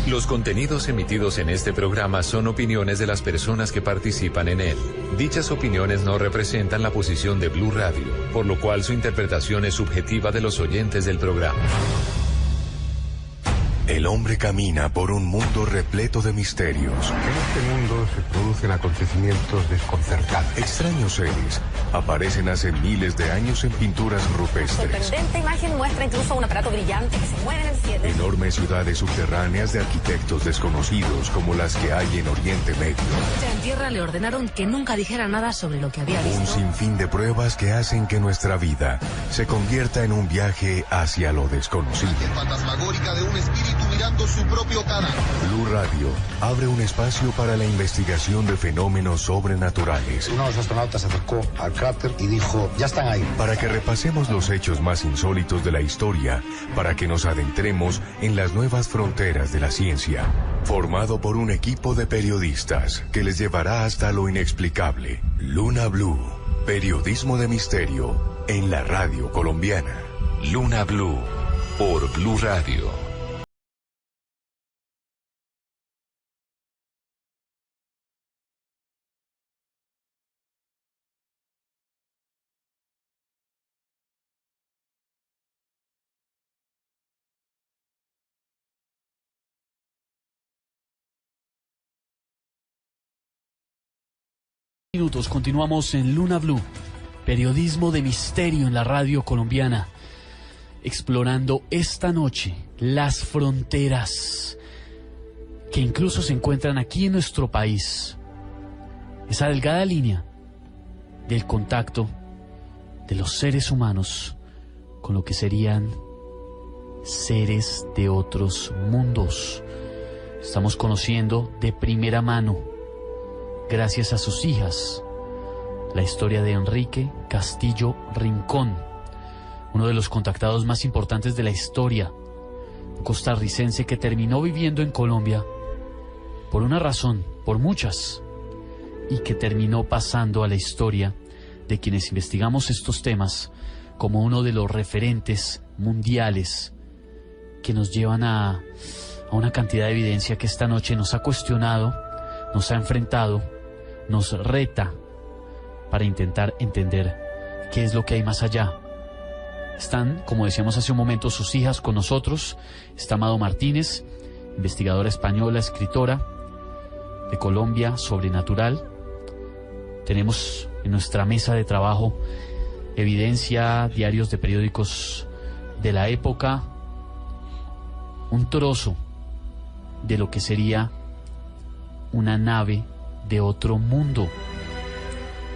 Los contenidos emitidos en este programa son opiniones de las personas que participan en él. Dichas opiniones no representan la posición de Blue Radio, por lo cual su interpretación es subjetiva de los oyentes del programa. El hombre camina por un mundo repleto de misterios. En este mundo se producen acontecimientos desconcertantes. Extraños seres aparecen hace miles de años en pinturas rupestres. Sorprendente imagen muestra incluso un aparato brillante que se mueve en el cielo. Enormes ciudades subterráneas de arquitectos desconocidos como las que hay en Oriente Medio. En tierra le ordenaron que nunca dijera nada sobre lo que había visto. Un sinfín de pruebas que hacen que nuestra vida se convierta en un viaje hacia lo desconocido. Fantasmagórica de un espíritu mirando su propio canal. Blue Radio abre un espacio para la investigación de fenómenos sobrenaturales. Uno de los astronautas se acercó al cráter y dijo, ya están ahí. Para que repasemos los hechos más insólitos de la historia, para que nos adentremos en las nuevas fronteras de la ciencia. Formado por un equipo de periodistas que les llevará hasta lo inexplicable. Luna Blue, periodismo de misterio en la radio colombiana. Luna Blue, por Blue Radio. Minutos, continuamos en Luna Blue, periodismo de misterio en la radio colombiana, explorando esta noche las fronteras que incluso se encuentran aquí en nuestro país, esa delgada línea del contacto de los seres humanos con lo que serían seres de otros mundos. Estamos conociendo de primera mano, gracias a sus hijas, la historia de Enrique Castillo Rincón, uno de los contactados más importantes de la historia, un costarricense que terminó viviendo en Colombia por una razón, por muchas, y que terminó pasando a la historia de quienes investigamos estos temas como uno de los referentes mundiales que nos llevan a una cantidad de evidencia que esta noche nos ha cuestionado, nos ha enfrentado, nos reta para intentar entender qué es lo que hay más allá. Están, como decíamos hace un momento, sus hijas con nosotros. Está Amado Martínez, investigadora española, escritora de Colombia, sobrenatural. Tenemos en nuestra mesa de trabajo evidencia, diarios de periódicos de la época, un trozo de lo que sería una nave de otro mundo.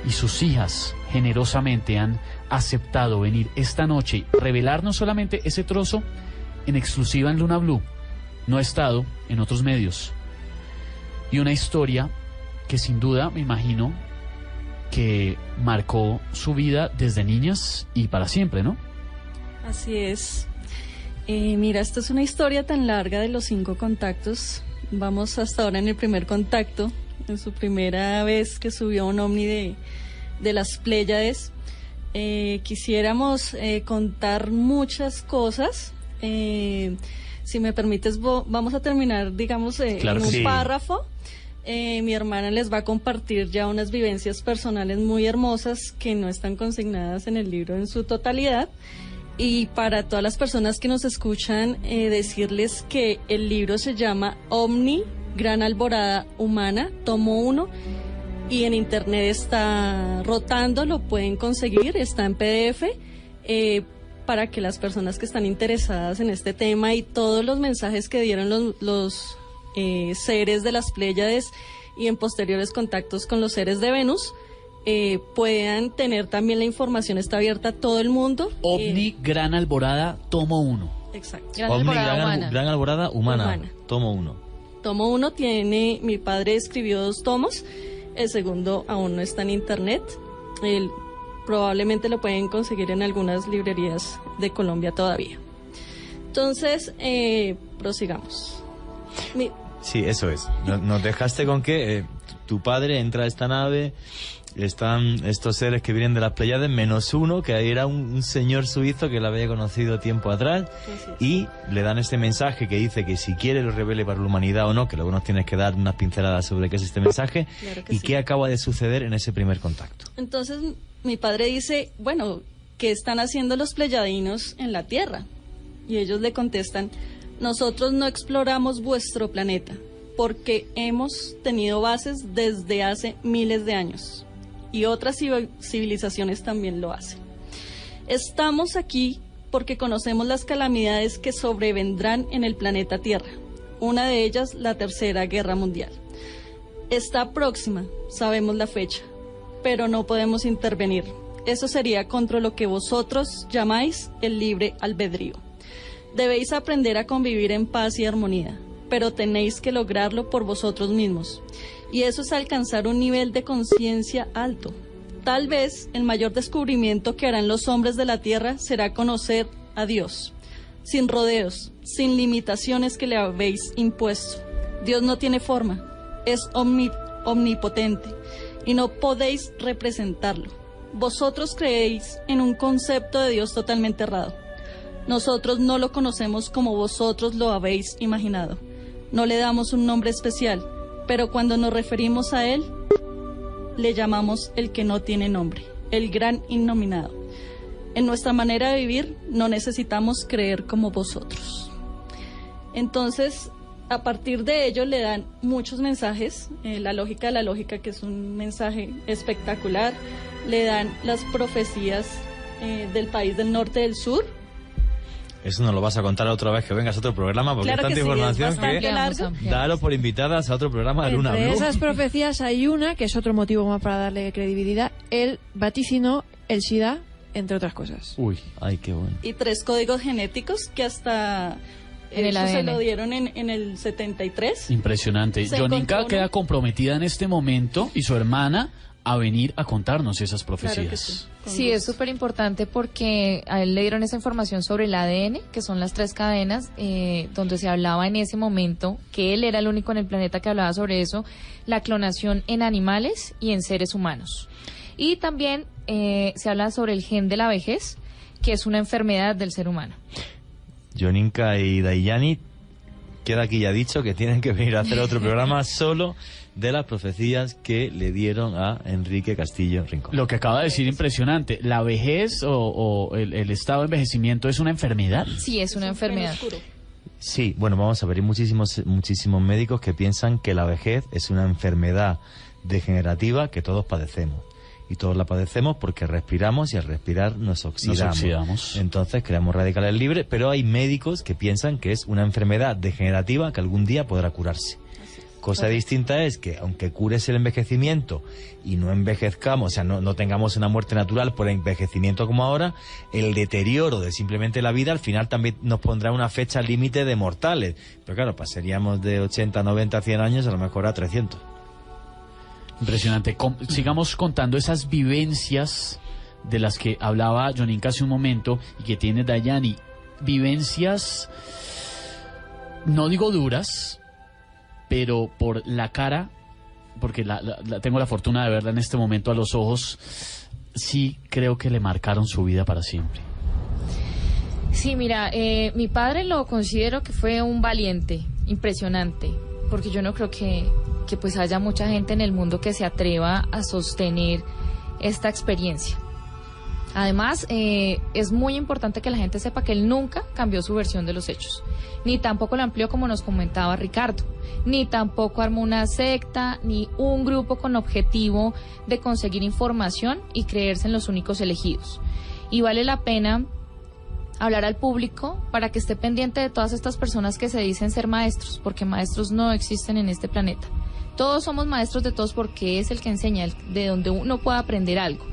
Y sus hijas generosamente han aceptado venir esta noche y revelar no solamente ese trozo en exclusiva en Luna Blue, no ha estado en otros medios. Y una historia que sin duda, me imagino, que marcó su vida desde niñas y para siempre, ¿no? Así es. Mira, esta es una historia tan larga de los 5 contactos. Vamos hasta ahora en el primer contacto, en su primera vez que subió un ovni de las Pléyades. Quisiéramos contar muchas cosas. Si me permites, vamos a terminar, digamos, claro, en un sí. párrafo. Mi hermana les va a compartir ya unas vivencias personales muy hermosas que no están consignadas en el libro en su totalidad. Y para todas las personas que nos escuchan, decirles que el libro se llama Ovni, Gran Alborada Humana, tomo 1, y en internet está rotando, lo pueden conseguir, está en PDF, para que las personas que están interesadas en este tema y todos los mensajes que dieron los seres de las Pléyades y en posteriores contactos con los seres de Venus, puedan tener también la información. Está abierta a todo el mundo. OVNI Gran Alborada, tomo 1. Exacto. OVNI Gran Alborada Humana, tomo 1. Tomo 1 tiene, mi padre escribió 2 tomos, el segundo aún no está en internet. Probablemente lo pueden conseguir en algunas librerías de Colombia todavía. Entonces, prosigamos. Sí, eso es. Nos dejaste con que tu padre entra a esta nave, están estos seres que vienen de las Pléyades, menos uno, que era un señor suizo que lo había conocido tiempo atrás, y le dan este mensaje que dice que si quiere lo revele para la humanidad o no, que luego nos tienes que dar unas pinceladas sobre qué es este mensaje, claro que y sí. qué acaba de suceder en ese primer contacto. Entonces, mi padre dice, bueno, ¿qué están haciendo los pleyadinos en la Tierra? Y ellos le contestan, nosotros no exploramos vuestro planeta, porque hemos tenido bases desde hace miles de años, y otras civilizaciones también lo hacen. Estamos aquí porque conocemos las calamidades que sobrevendrán en el planeta Tierra, una de ellas la Tercera Guerra Mundial. Está próxima, sabemos la fecha, pero no podemos intervenir. Eso sería contra lo que vosotros llamáis el libre albedrío. Debéis aprender a convivir en paz y armonía, pero tenéis que lograrlo por vosotros mismos. Y eso es alcanzar un nivel de conciencia alto. Tal vez el mayor descubrimiento que harán los hombres de la Tierra será conocer a Dios, sin rodeos, sin limitaciones que le habéis impuesto. Dios no tiene forma, es omnipotente, y no podéis representarlo. Vosotros creéis en un concepto de Dios totalmente errado. Nosotros no lo conocemos como vosotros lo habéis imaginado. No le damos un nombre especial, pero cuando nos referimos a Él, le llamamos el que no tiene nombre, el gran innominado. En nuestra manera de vivir, no necesitamos creer como vosotros. Entonces, a partir de ello le dan muchos mensajes, la lógica de la lógica, que es un mensaje espectacular, le dan las profecías del país del norte y del sur. Eso nos lo vas a contar otra vez que vengas a otro programa, porque claro es tanta información que daros por invitadas a otro programa de Luna Blue. Entre esas profecías hay una, que es otro motivo más para darle credibilidad, él vaticinó el SIDA, entre otras cosas. Uy, ay, qué bueno. Y 3 códigos genéticos que hasta... En el ADN. Se lo dieron en el 73. Impresionante. Joninka queda comprometida en este momento y su hermana a venir a contarnos esas profecías. Claro que sí. Sí, es súper importante porque a él le dieron esa información sobre el ADN, que son las 3 cadenas, donde se hablaba en ese momento, que él era el único en el planeta que hablaba sobre eso, la clonación en animales y en seres humanos. Y también se habla sobre el gen de la vejez, que es una enfermedad del ser humano. Joninka y Dayani, queda aquí ya dicho que tienen que venir a hacer otro programa solo de las profecías que le dieron a Enrique Castillo Rincón. Lo que acaba de decir impresionante, ¿la vejez o el estado de envejecimiento es una enfermedad? Sí, es una enfermedad. Sí, bueno, vamos a ver, hay muchísimos médicos que piensan que la vejez es una enfermedad degenerativa que todos padecemos. Y todos la padecemos porque respiramos y al respirar nos oxidamos. Entonces creamos radicales libres, pero hay médicos que piensan que es una enfermedad degenerativa que algún día podrá curarse. Cosa distinta es que, aunque cures el envejecimiento y no envejezcamos, o sea, no tengamos una muerte natural por envejecimiento como ahora, el deterioro de simplemente la vida al final también nos pondrá una fecha límite de mortales. Pero claro, pasaríamos de 80, 90, 100 años a lo mejor a 300. Impresionante. Sigamos contando esas vivencias de las que hablaba Joninka hace un momento y que tiene Dayani. Vivencias, no digo duras, pero por la cara, porque tengo la fortuna de verla en este momento a los ojos, sí creo que le marcaron su vida para siempre. Sí, mira, mi padre lo considero que fue un valiente, impresionante, porque yo no creo que pues haya mucha gente en el mundo que se atreva a sostener esta experiencia. Además, es muy importante que la gente sepa que él nunca cambió su versión de los hechos, ni tampoco lo amplió como nos comentaba Ricardo, ni tampoco armó una secta, ni un grupo con objetivo de conseguir información y creerse en los únicos elegidos. Y vale la pena hablar al público para que esté pendiente de todas estas personas que se dicen ser maestros, porque maestros no existen en este planeta. Todos somos maestros de todos porque es el que enseña, de donde uno puede aprender algo.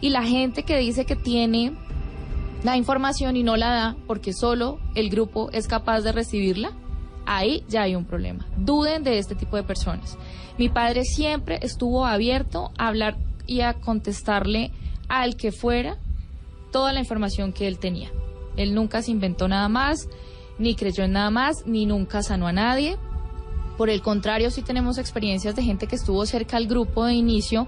Y la gente que dice que tiene la información y no la da porque solo el grupo es capaz de recibirla, ahí ya hay un problema. Duden de este tipo de personas. Mi padre siempre estuvo abierto a hablar y a contestarle al que fuera toda la información que él tenía. Él nunca se inventó nada más, ni creyó en nada más, ni nunca sanó a nadie. Por el contrario, sí tenemos experiencias de gente que estuvo cerca al grupo de inicio,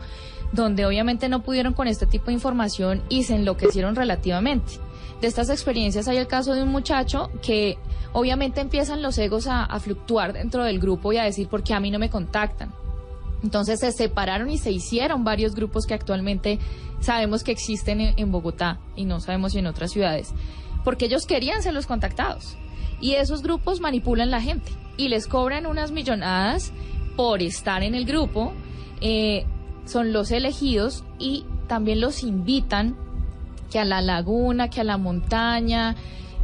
donde obviamente no pudieron con este tipo de información y se enloquecieron relativamente. De estas experiencias hay el caso de un muchacho que obviamente empiezan los egos a fluctuar dentro del grupo y a decir, ¿por qué a mí no me contactan? Entonces se separaron y se hicieron varios grupos que actualmente sabemos que existen en Bogotá y no sabemos si en otras ciudades, porque ellos querían ser los contactados. Y esos grupos manipulan la gente y les cobran unas millonadas por estar en el grupo, son los elegidos y también los invitan que a la laguna, que a la montaña,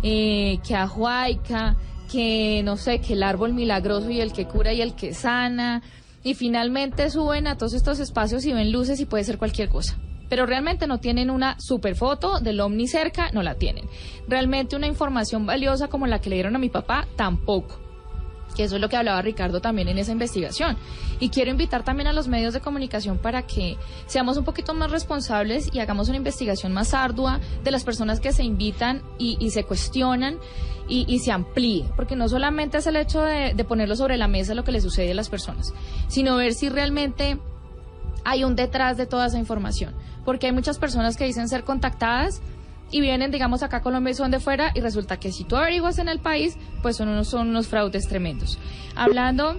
que a Huayca, que no sé, que el árbol milagroso y el que cura y el que sana, y finalmente suben a todos estos espacios y ven luces y puede ser cualquier cosa. Pero realmente no tienen una super foto del ovni cerca, no la tienen. Realmente una información valiosa como la que le dieron a mi papá, tampoco. Que eso es lo que hablaba Ricardo también en esa investigación. Y quiero invitar también a los medios de comunicación para que seamos un poquito más responsables y hagamos una investigación más ardua de las personas que se invitan y se cuestionan y se amplíe. Porque no solamente es el hecho de ponerlo sobre la mesa lo que le sucede a las personas, sino ver si realmente hay un detrás de toda esa información. Porque hay muchas personas que dicen ser contactadas y vienen, digamos, acá a Colombia y son de fuera, y resulta que si tú averiguas en el país, pues son unos fraudes tremendos. Hablando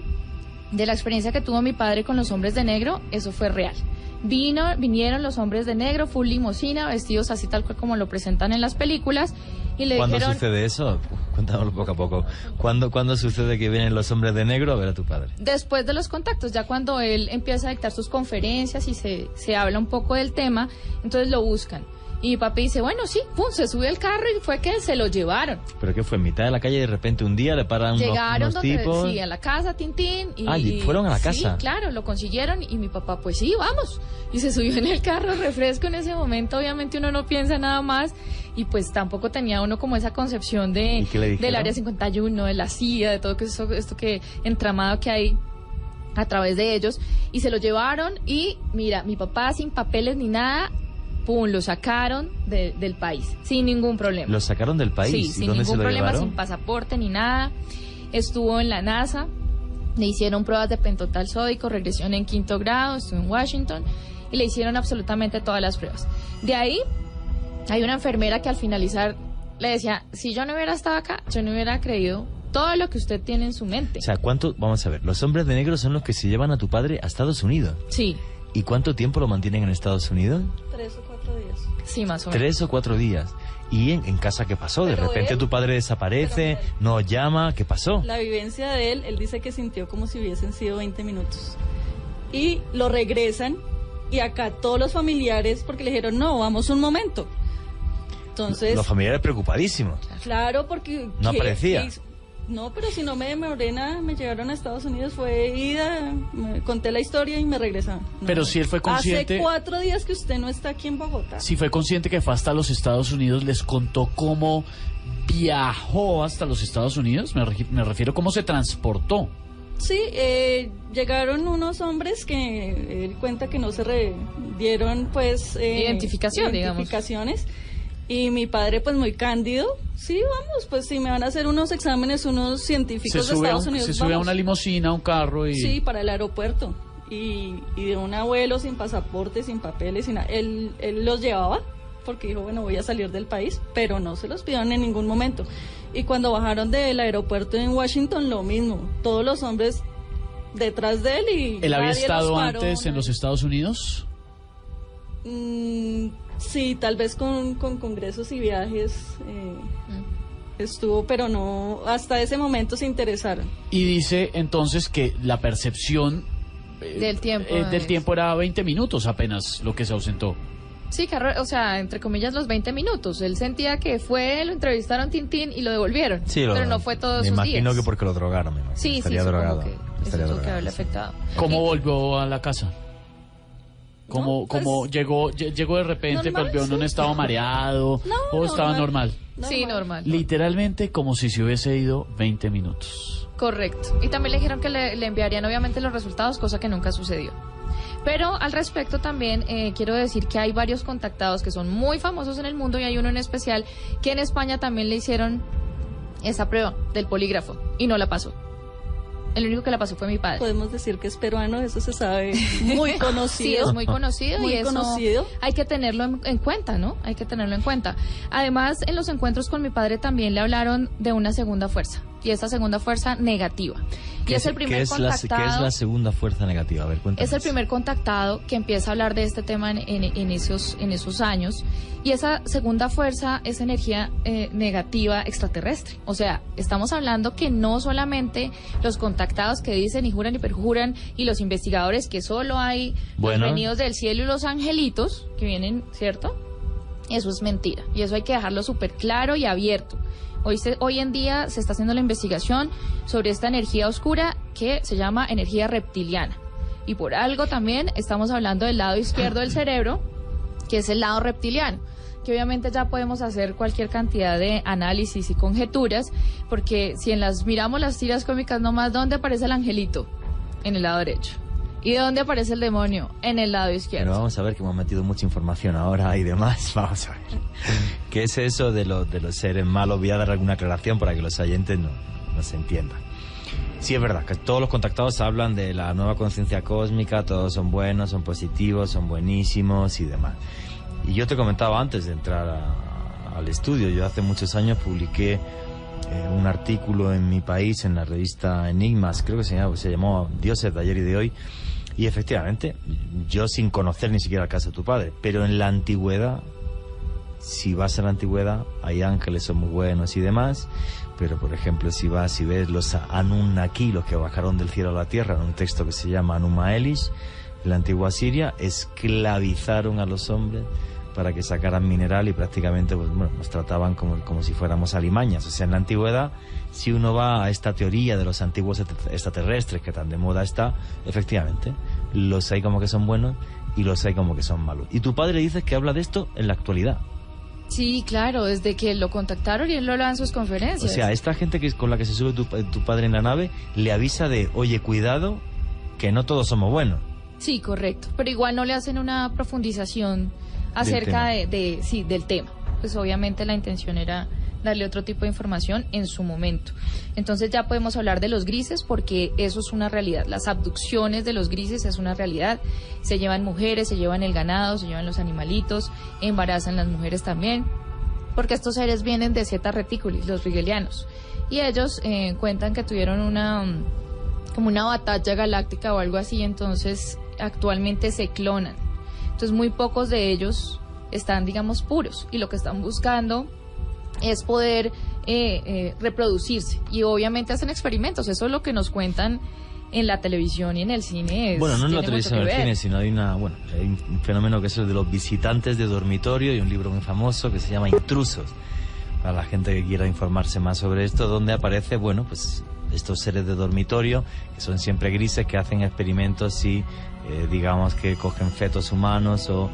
de la experiencia que tuvo mi padre con los hombres de negro, eso fue real. Vinieron los hombres de negro, full limusina, vestidos así tal cual como lo presentan en las películas, y le ¿Cuándo dijeron... sucede eso? Cuéntanoslo poco a poco. ¿Cuándo sucede que vienen los hombres de negro a ver a tu padre? Después de los contactos, ya cuando él empieza a dictar sus conferencias y se habla un poco del tema, entonces lo buscan. Y mi papi dice, bueno, sí, pum, se sube al carro y fue que se lo llevaron. ¿Pero qué fue? ¿En mitad de la calle y de repente un día le paran unos tipos? Sí, a la casa, Tintín. ¿Y fueron a la casa? Sí, claro, lo consiguieron y mi papá, pues sí, vamos. Y se subió en el carro, refresco en ese momento, obviamente uno no piensa nada más y pues tampoco tenía uno como esa concepción del Área 51, de la CIA, de todo esto que entramado que hay a través de ellos. Y se lo llevaron y mira, mi papá sin papeles ni nada... Pum, lo sacaron del país, sin ningún problema. ¿Lo sacaron del país? Sí, sin ningún problema, sin pasaporte ni nada. Estuvo en la NASA, le hicieron pruebas de pentotal sódico, regresión en 5º grado, estuvo en Washington y le hicieron absolutamente todas las pruebas. De ahí, hay una enfermera que al finalizar le decía, si yo no hubiera estado acá, yo no hubiera creído todo lo que usted tiene en su mente. O sea, vamos a ver, los hombres de negro son los que se llevan a tu padre a Estados Unidos. Sí. ¿Y cuánto tiempo lo mantienen en Estados Unidos? 3 o 4 días. Sí, más o menos. 3 o 4 días. ¿Y en casa qué pasó? De repente tu padre desaparece, no llama, ¿qué pasó? La vivencia de él dice que sintió como si hubiesen sido 20 minutos. Y lo regresan y acá todos los familiares, porque le dijeron, no, vamos un momento. Entonces... Los familiares preocupadísimos. Claro, porque... No aparecía. No, pero si no me demoré nada, me llegaron a Estados Unidos, fue ida, me conté la historia y me regresaron. No. Pero si él fue consciente... Hace 4 días que usted no está aquí en Bogotá. Si fue consciente que fue hasta los Estados Unidos, ¿les contó cómo viajó hasta los Estados Unidos? Me refiero cómo se transportó. Sí, llegaron unos hombres que él cuenta que no se dieron pues... identificaciones. Y mi padre, pues muy cándido, sí, vamos, pues si me van a hacer unos exámenes, unos científicos de Estados Unidos, se sube a una limusina, a un carro y... Sí, para el aeropuerto. Y de un abuelo sin pasaporte, sin papeles, sin nada. Él los llevaba, porque dijo, bueno, voy a salir del país, pero no se los pidieron en ningún momento. Y cuando bajaron del aeropuerto en Washington, lo mismo. Todos los hombres detrás de él y... ¿Él había estado antes en los Estados Unidos? Sí, tal vez con congresos y viajes estuvo, pero no, hasta ese momento se interesaron. Y dice entonces que la percepción del tiempo era 20 minutos apenas lo que se ausentó. Sí, o sea, entre comillas los 20 minutos. Él sentía que lo entrevistaron Tintín y lo devolvieron, sí, pero no fue todos sus días. Me imagino que porque lo drogaron, me imagino. Sí, estaría drogado. Que eso tuvo que haberle afectado. ¿Cómo volvió a la casa? Como llegó de repente, normal, volvió en un estado mareado, o estaba normal. Sí, normal. Literalmente como si se hubiese ido 20 minutos. Correcto. Y también le dijeron que le enviarían obviamente los resultados, cosa que nunca sucedió. Pero al respecto también quiero decir que hay varios contactados que son muy famosos en el mundo y hay uno en especial que en España también le hicieron esa prueba del polígrafo y no la pasó. El único que la pasó fue mi padre. Podemos decir que es peruano, eso se sabe, muy conocido. Sí, es muy conocido muy y eso conocido. Hay que tenerlo en cuenta, ¿no? Hay que tenerlo en cuenta. Además, en los encuentros con mi padre también le hablaron de una segunda fuerza, y esa segunda fuerza negativa. Y es el primer contactado. ¿Qué es la segunda fuerza negativa? A ver, cuéntanos. Es el primer contactado que empieza a hablar de este tema en esos años. Y esa segunda fuerza es energía negativa extraterrestre. O sea, estamos hablando que no solamente los contactados que dicen y juran y perjuran y los investigadores que solo hay los venidos del cielo y los angelitos que vienen, ¿cierto? Eso es mentira. Y eso hay que dejarlo súper claro y abierto. Hoy en día se está haciendo la investigación sobre esta energía oscura que se llama energía reptiliana. Y por algo también estamos hablando del lado izquierdo del cerebro, que es el lado reptiliano, que obviamente ya podemos hacer cualquier cantidad de análisis y conjeturas, porque si miramos las tiras cómicas nomás, ¿dónde aparece el angelito? En el lado derecho. ¿Y dónde aparece el demonio? En el lado izquierdo. Pero vamos a ver que hemos metido mucha información ahora y demás. Vamos a ver. ¿Qué es eso de los seres malos? Voy a dar alguna aclaración para que los oyentes nos entiendan. Sí, es verdad que todos los contactados hablan de la nueva conciencia cósmica, todos son buenos, son positivos, son buenísimos y demás. Y yo te comentaba antes de entrar al estudio, yo hace muchos años publiqué un artículo en mi país, en la revista Enigmas, creo que se llamó Dioses de ayer y de hoy, Y efectivamente, yo sin conocer ni siquiera el caso de tu padre, pero en la antigüedad, si vas a la antigüedad, hay ángeles, son muy buenos y demás, pero por ejemplo, si ves los Anunnaki, los que bajaron del cielo a la tierra, en un texto que se llama Anuma Elish, en la antigua Siria, esclavizaron a los hombres para que sacaran mineral y prácticamente pues, bueno, nos trataban como si fuéramos alimañas. O sea, en la antigüedad, si uno va a esta teoría de los antiguos extraterrestres que tan de moda está, efectivamente, los hay como que son buenos y los hay como que son malos. Y tu padre dice que habla de esto en la actualidad. Sí, claro, desde que lo contactaron y él lo hablaba en sus conferencias. O sea, esta gente con la que se sube tu padre en la nave le avisa de, oye, cuidado, que no todos somos buenos. Sí, correcto, pero igual no le hacen una profundización acerca del tema. Pues obviamente la intención era darle otro tipo de información en su momento. Entonces ya podemos hablar de los grises porque eso es una realidad. Las abducciones de los grises es una realidad. Se llevan mujeres, se llevan el ganado, se llevan los animalitos, embarazan las mujeres también, porque estos seres vienen de Zeta Reticuli, los rigelianos. Y ellos cuentan que tuvieron como una batalla galáctica o algo así, entonces actualmente se clonan. Entonces muy pocos de ellos están, digamos, puros, y lo que están buscando es poder reproducirse, y obviamente hacen experimentos. Eso es lo que nos cuentan en la televisión y en el cine. Bueno, no en la televisión y en el cine, sino hay un fenómeno que es el de los visitantes de dormitorio, y un libro muy famoso que se llama Intrusos, para la gente que quiera informarse más sobre esto, donde aparece, bueno, pues estos seres de dormitorio, que son siempre grises, que hacen experimentos y digamos que cogen fetos humanos o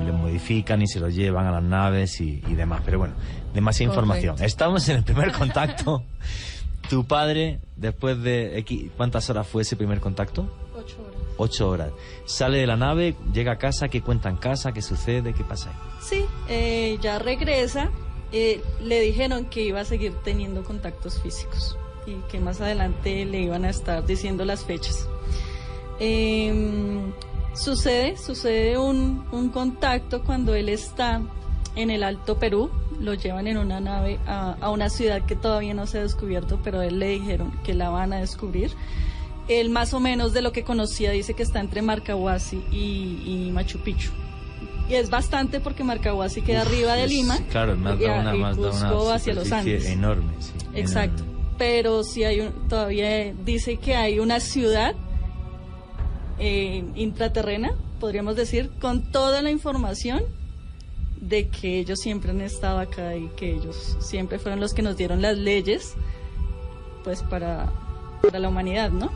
le modifican y se los llevan a las naves y demás. Pero bueno, demasiada información. Estamos en el primer contacto. Tu padre, después de ¿cuántas horas fue ese primer contacto? 8 horas. 8 horas. Sale de la nave, llega a casa, ¿qué cuenta en casa? ¿Qué sucede? ¿Qué pasa ahí? Sí, ya regresa. Le dijeron que iba a seguir teniendo contactos físicos y que más adelante le iban a estar diciendo las fechas. Sucede un contacto cuando él está en el Alto Perú. Lo llevan en una nave a una ciudad que todavía no se ha descubierto, pero a él le dijeron que la van a descubrir. Él más o menos de lo que conocía dice que está entre Marcahuasi y Machu Picchu. Y es bastante porque Marcahuasi queda arriba de Lima, claro, y Cusco hacia los Andes. Enorme, sí. Exacto. Enorme. Pero sí todavía dice que hay una ciudad intraterrena, podríamos decir, con toda la información de que ellos siempre han estado acá y que ellos siempre fueron los que nos dieron las leyes, pues para la humanidad, ¿no?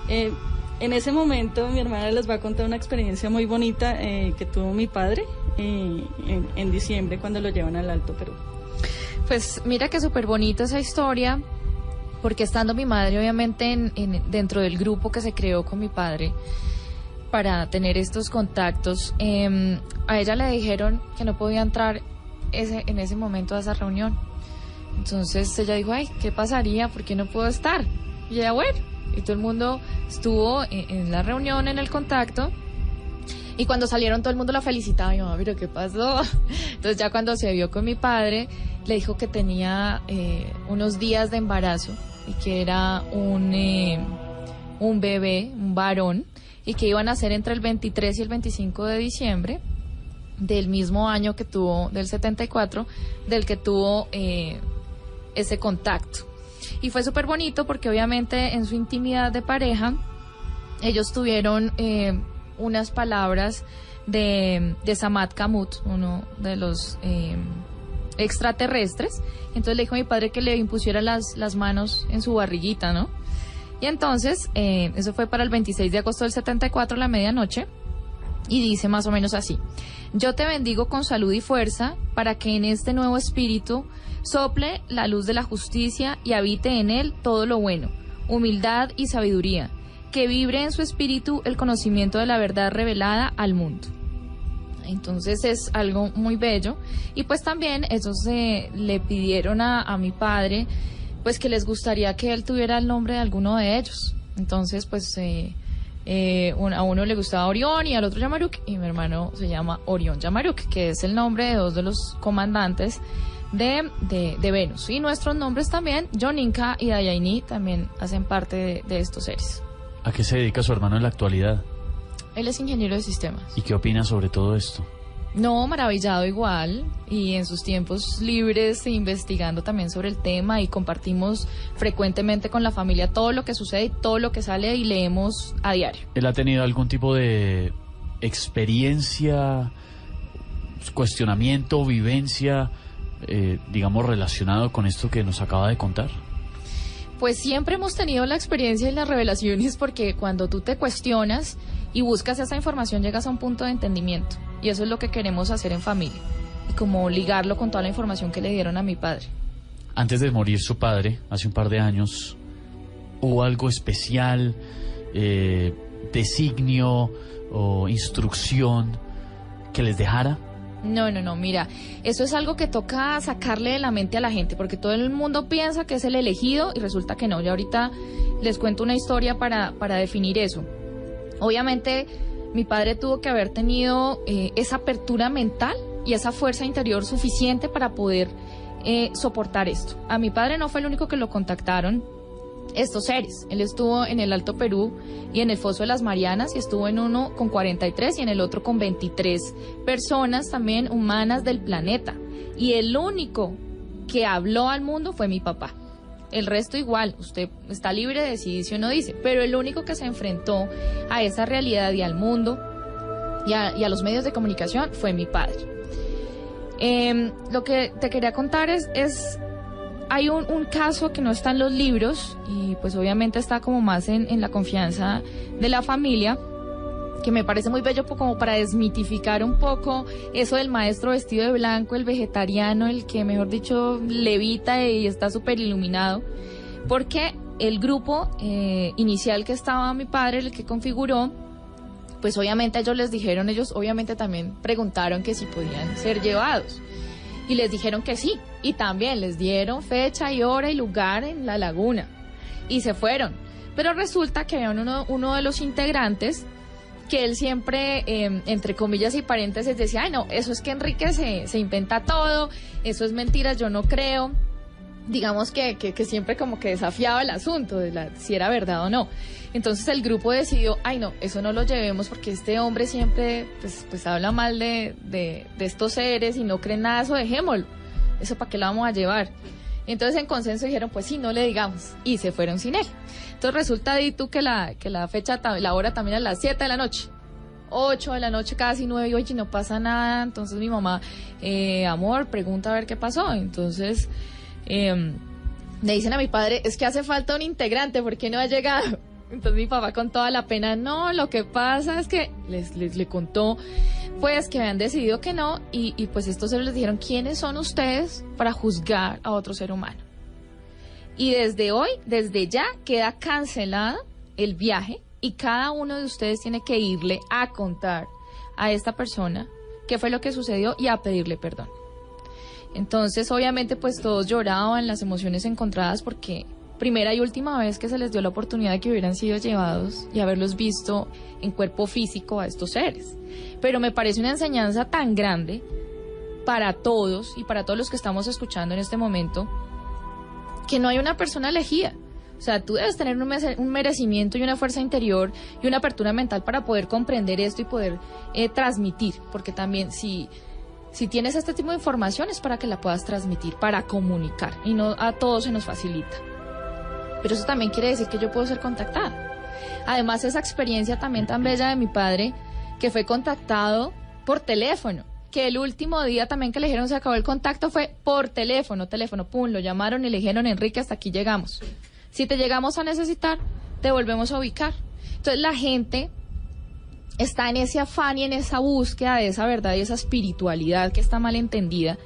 En ese momento mi hermana les va a contar una experiencia muy bonita que tuvo mi padre en diciembre cuando lo llevan al Alto Perú. Pues mira que súper bonita esa historia, porque estando mi madre obviamente dentro del grupo que se creó con mi padre para tener estos contactos, a ella le dijeron que no podía entrar en ese momento a esa reunión. Entonces ella dijo, ay, ¿qué pasaría? ¿Por qué no puedo estar? Y ella, bueno, y todo el mundo estuvo en la reunión, en el contacto, y cuando salieron todo el mundo la felicitaba. Mi mamá, pero ¿qué pasó? Entonces ya cuando se vio con mi padre, le dijo que tenía unos días de embarazo y que era un bebé, un varón, y que iban a nacer entre el 23 y el 25 de diciembre del mismo año que tuvo, del 74, del que tuvo ese contacto. Y fue súper bonito porque obviamente en su intimidad de pareja ellos tuvieron unas palabras de Samat Kamut, uno de los extraterrestres. Entonces le dijo a mi padre que le impusiera las manos en su barriguita, ¿no? Y entonces, eso fue para el 26 de agosto del 74 a la medianoche, y dice más o menos así: yo te bendigo con salud y fuerza para que en este nuevo espíritu sople la luz de la justicia y habite en él todo lo bueno, humildad y sabiduría, que vibre en su espíritu el conocimiento de la verdad revelada al mundo. Entonces es algo muy bello. Y pues también ellos le pidieron a mi padre pues que les gustaría que él tuviera el nombre de alguno de ellos. Entonces pues a uno le gustaba Orión y al otro Yamaruk, y mi hermano se llama Orión Yamaruk, que es el nombre de dos de los comandantes de Venus. Y nuestros nombres también, Yoninka y Dayaini, también hacen parte de estos seres. ¿A qué se dedica su hermano en la actualidad? Él es ingeniero de sistemas. ¿Y qué opina sobre todo esto? No, maravillado igual, y en sus tiempos libres investigando también sobre el tema, y compartimos frecuentemente con la familia todo lo que sucede y todo lo que sale y leemos a diario. ¿Él ha tenido algún tipo de experiencia, cuestionamiento, vivencia, digamos, relacionado con esto que nos acaba de contar? Pues siempre hemos tenido la experiencia y las revelaciones, porque cuando tú te cuestionas y buscas esa información llegas a un punto de entendimiento, y eso es lo que queremos hacer en familia, y como ligarlo con toda la información que le dieron a mi padre. Antes de morir su padre, hace un par de años, ¿hubo algo especial, designio o instrucción que les dejara? No, mira, eso es algo que toca sacarle de la mente a la gente, porque todo el mundo piensa que es el elegido y resulta que no. Y ahorita les cuento una historia para definir eso. Obviamente, mi padre tuvo que haber tenido esa apertura mental y esa fuerza interior suficiente para poder soportar esto. A mi padre no fue el único que lo contactaron estos seres. Él estuvo en el Alto Perú y en el Foso de las Marianas, y estuvo en uno con 43 y en el otro con 23 personas también humanas del planeta. Y el único que habló al mundo fue mi papá. El resto igual, usted está libre de decidir si uno dice, pero el único que se enfrentó a esa realidad y al mundo y a los medios de comunicación fue mi padre. Lo que te quería contar es hay un caso que no está en los libros y pues obviamente está como más en la confianza de la familia, que me parece muy bello como para desmitificar un poco eso del maestro vestido de blanco, el vegetariano, el que mejor dicho levita y está súper iluminado, porque el grupo inicial que estaba mi padre, el que configuró, pues obviamente ellos obviamente también preguntaron que si podían ser llevados. Y les dijeron que sí, y también les dieron fecha y hora y lugar en la laguna, y se fueron. Pero resulta que había uno de los integrantes que él siempre, entre comillas y paréntesis, decía, ay no, eso es que Enrique se inventa todo, eso es mentira, yo no creo. Digamos que siempre como que desafiaba el asunto de si era verdad o no. Entonces el grupo decidió, ay no, eso no lo llevemos porque este hombre siempre pues habla mal de estos seres y no cree nada, eso dejémoslo, eso para qué lo vamos a llevar. Entonces en consenso dijeron, pues sí, no le digamos, y se fueron sin él. Entonces resulta, di tú, que la fecha, la hora también a las 7 de la noche, 8 de la noche, casi 9, y oye, no pasa nada. Entonces mi mamá, amor, pregunta a ver qué pasó. Entonces le dicen a mi padre, es que hace falta un integrante, ¿por qué no ha llegado? Entonces mi papá con toda la pena, no, lo que pasa es que le contó pues que habían decidido que no, y pues estos seres les dijeron, ¿quiénes son ustedes para juzgar a otro ser humano? Y desde ya queda cancelado el viaje, y cada uno de ustedes tiene que irle a contar a esta persona qué fue lo que sucedió y a pedirle perdón. Entonces obviamente pues todos lloraban, las emociones encontradas, porque primera y última vez que se les dio la oportunidad de que hubieran sido llevados y haberlos visto en cuerpo físico a estos seres. Pero me parece una enseñanza tan grande para todos y para todos los que estamos escuchando en este momento, que no hay una persona elegida. O sea, tú debes tener un merecimiento y una fuerza interior y una apertura mental para poder comprender esto y poder transmitir, porque también si tienes este tipo de información es para que la puedas transmitir, para comunicar, y no a todos se nos facilita. Pero eso también quiere decir que yo puedo ser contactada. Además, esa experiencia también tan bella de mi padre, que fue contactado por teléfono, que el último día también que le dijeron se acabó el contacto fue por teléfono, pum, lo llamaron y le dijeron, Enrique, hasta aquí llegamos. Si te llegamos a necesitar, te volvemos a ubicar. Entonces la gente está en ese afán y en esa búsqueda de esa verdad y esa espiritualidad que está mal entendida,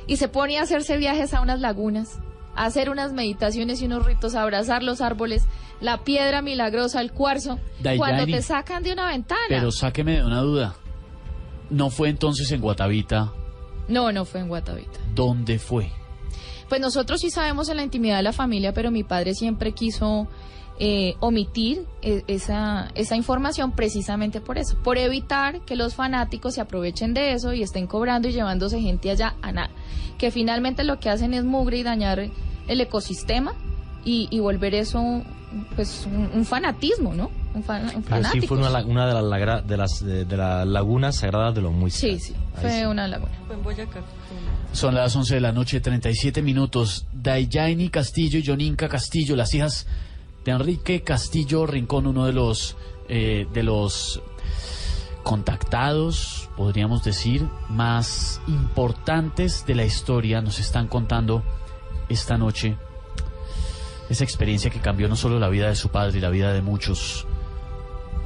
y se pone a hacerse viajes a unas lagunas, a hacer unas meditaciones y unos ritos, a abrazar los árboles, la piedra milagrosa, el cuarzo, cuando te sacan de una ventana. Pero sáqueme de una duda, ¿no fue entonces en Guatavita? No fue en Guatavita. ¿Dónde fue? Pues nosotros sí sabemos en la intimidad de la familia, pero mi padre siempre quiso omitir esa información precisamente por eso, por evitar que los fanáticos se aprovechen de eso y estén cobrando y llevándose gente allá a nada, que finalmente lo que hacen es mugre y dañar el ecosistema y volver eso pues un fanatismo, ¿no? fanático. Pero sí fue una de las lagunas sagradas de los muiscas. Sí, fue una laguna. Fue en Boyacá. Son las 11 de la noche, 37 minutos. Dayani Castillo y Yoninka Castillo, las hijas de Enrique Castillo Rincón, uno de los contactados, podríamos decir, más importantes de la historia, nos están contando esta noche esa experiencia que cambió no solo la vida de su padre y la vida de muchos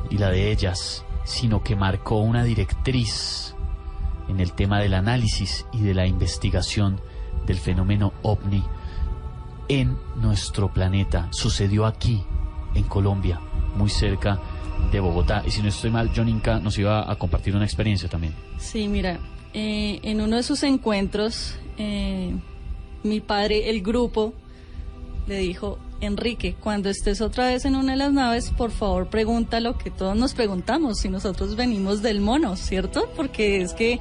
y la de ellas, sino que marcó una directriz en el tema del análisis y de la investigación del fenómeno OVNI en nuestro planeta. Sucedió aquí, en Colombia, muy cerca de Bogotá. Y si no estoy mal, Yoninka nos iba a compartir una experiencia también. Sí, mira, en uno de sus encuentros, mi padre, el grupo, le dijo: Enrique, cuando estés otra vez en una de las naves, por favor pregunta lo que todos nos preguntamos, si nosotros venimos del mono, ¿cierto? Porque es que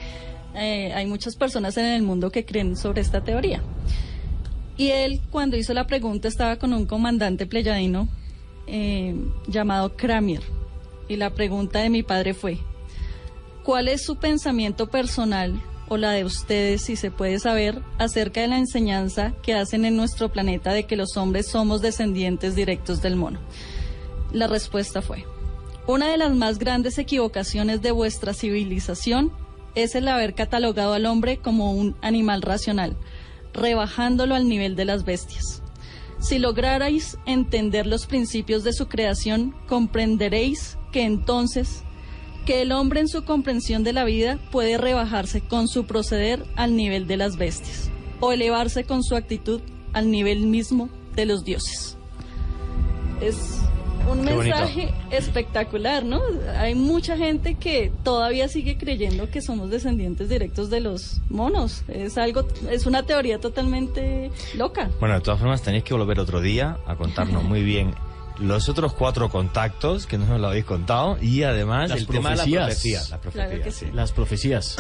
hay muchas personas en el mundo que creen sobre esta teoría. Y él, cuando hizo la pregunta, estaba con un comandante pleyadino llamado Kramier. Y la pregunta de mi padre fue: ¿cuál es su pensamiento personal, o la de ustedes, si se puede saber, acerca de la enseñanza que hacen en nuestro planeta de que los hombres somos descendientes directos del mono? La respuesta fue: una de las más grandes equivocaciones de vuestra civilización es el haber catalogado al hombre como un animal racional, rebajándolo al nivel de las bestias. Si lograrais entender los principios de su creación, comprenderéis que entonces que el hombre en su comprensión de la vida puede rebajarse con su proceder al nivel de las bestias, o elevarse con su actitud al nivel mismo de los dioses. Es un mensaje espectacular, ¿no? Hay mucha gente que todavía sigue creyendo que somos descendientes directos de los monos. Es una teoría totalmente loca. Bueno, de todas formas tenéis que volver otro día a contarnos muy bien los otros 4 contactos que no nos lo habéis contado, y además el tema de las profecías. Claro que sí. Las profecías.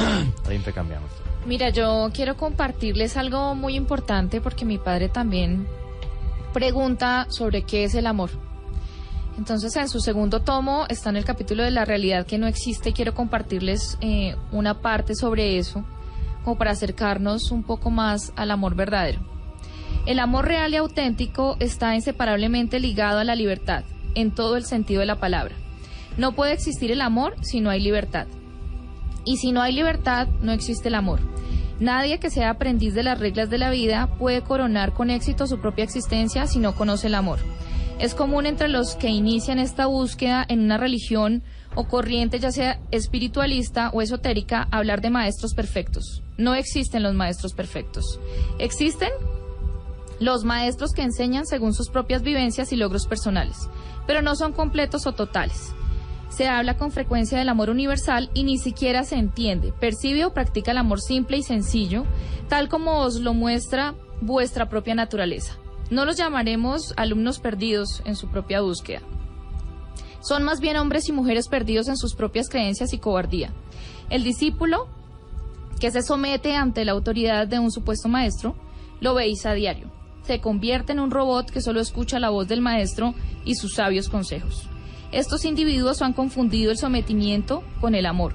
Ahí intercambiamos. Mira, yo quiero compartirles algo muy importante, porque mi padre también pregunta sobre qué es el amor. Entonces, en su segundo tomo está en el capítulo de la realidad que no existe, y quiero compartirles una parte sobre eso, como para acercarnos un poco más al amor verdadero. El amor real y auténtico está inseparablemente ligado a la libertad, en todo el sentido de la palabra. No puede existir el amor si no hay libertad. Y si no hay libertad, no existe el amor. Nadie que sea aprendiz de las reglas de la vida puede coronar con éxito su propia existencia si no conoce el amor. Es común entre los que inician esta búsqueda en una religión o corriente, ya sea espiritualista o esotérica, hablar de maestros perfectos. No existen los maestros perfectos. Existen los maestros que enseñan según sus propias vivencias y logros personales, pero no son completos o totales. Se habla con frecuencia del amor universal y ni siquiera se entiende, percibe o practica el amor simple y sencillo, tal como os lo muestra vuestra propia naturaleza. No los llamaremos alumnos perdidos en su propia búsqueda. Son más bien hombres y mujeres perdidos en sus propias creencias y cobardía. El discípulo que se somete ante la autoridad de un supuesto maestro, lo veis a diario. Se convierte en un robot que solo escucha la voz del maestro y sus sabios consejos. Estos individuos han confundido el sometimiento con el amor.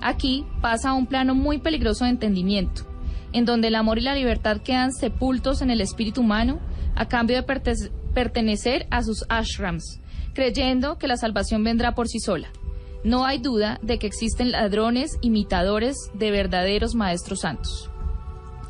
Aquí pasa a un plano muy peligroso de entendimiento, en donde el amor y la libertad quedan sepultos en el espíritu humano a cambio de pertenecer a sus ashrams, creyendo que la salvación vendrá por sí sola. No hay duda de que existen ladrones imitadores de verdaderos maestros santos,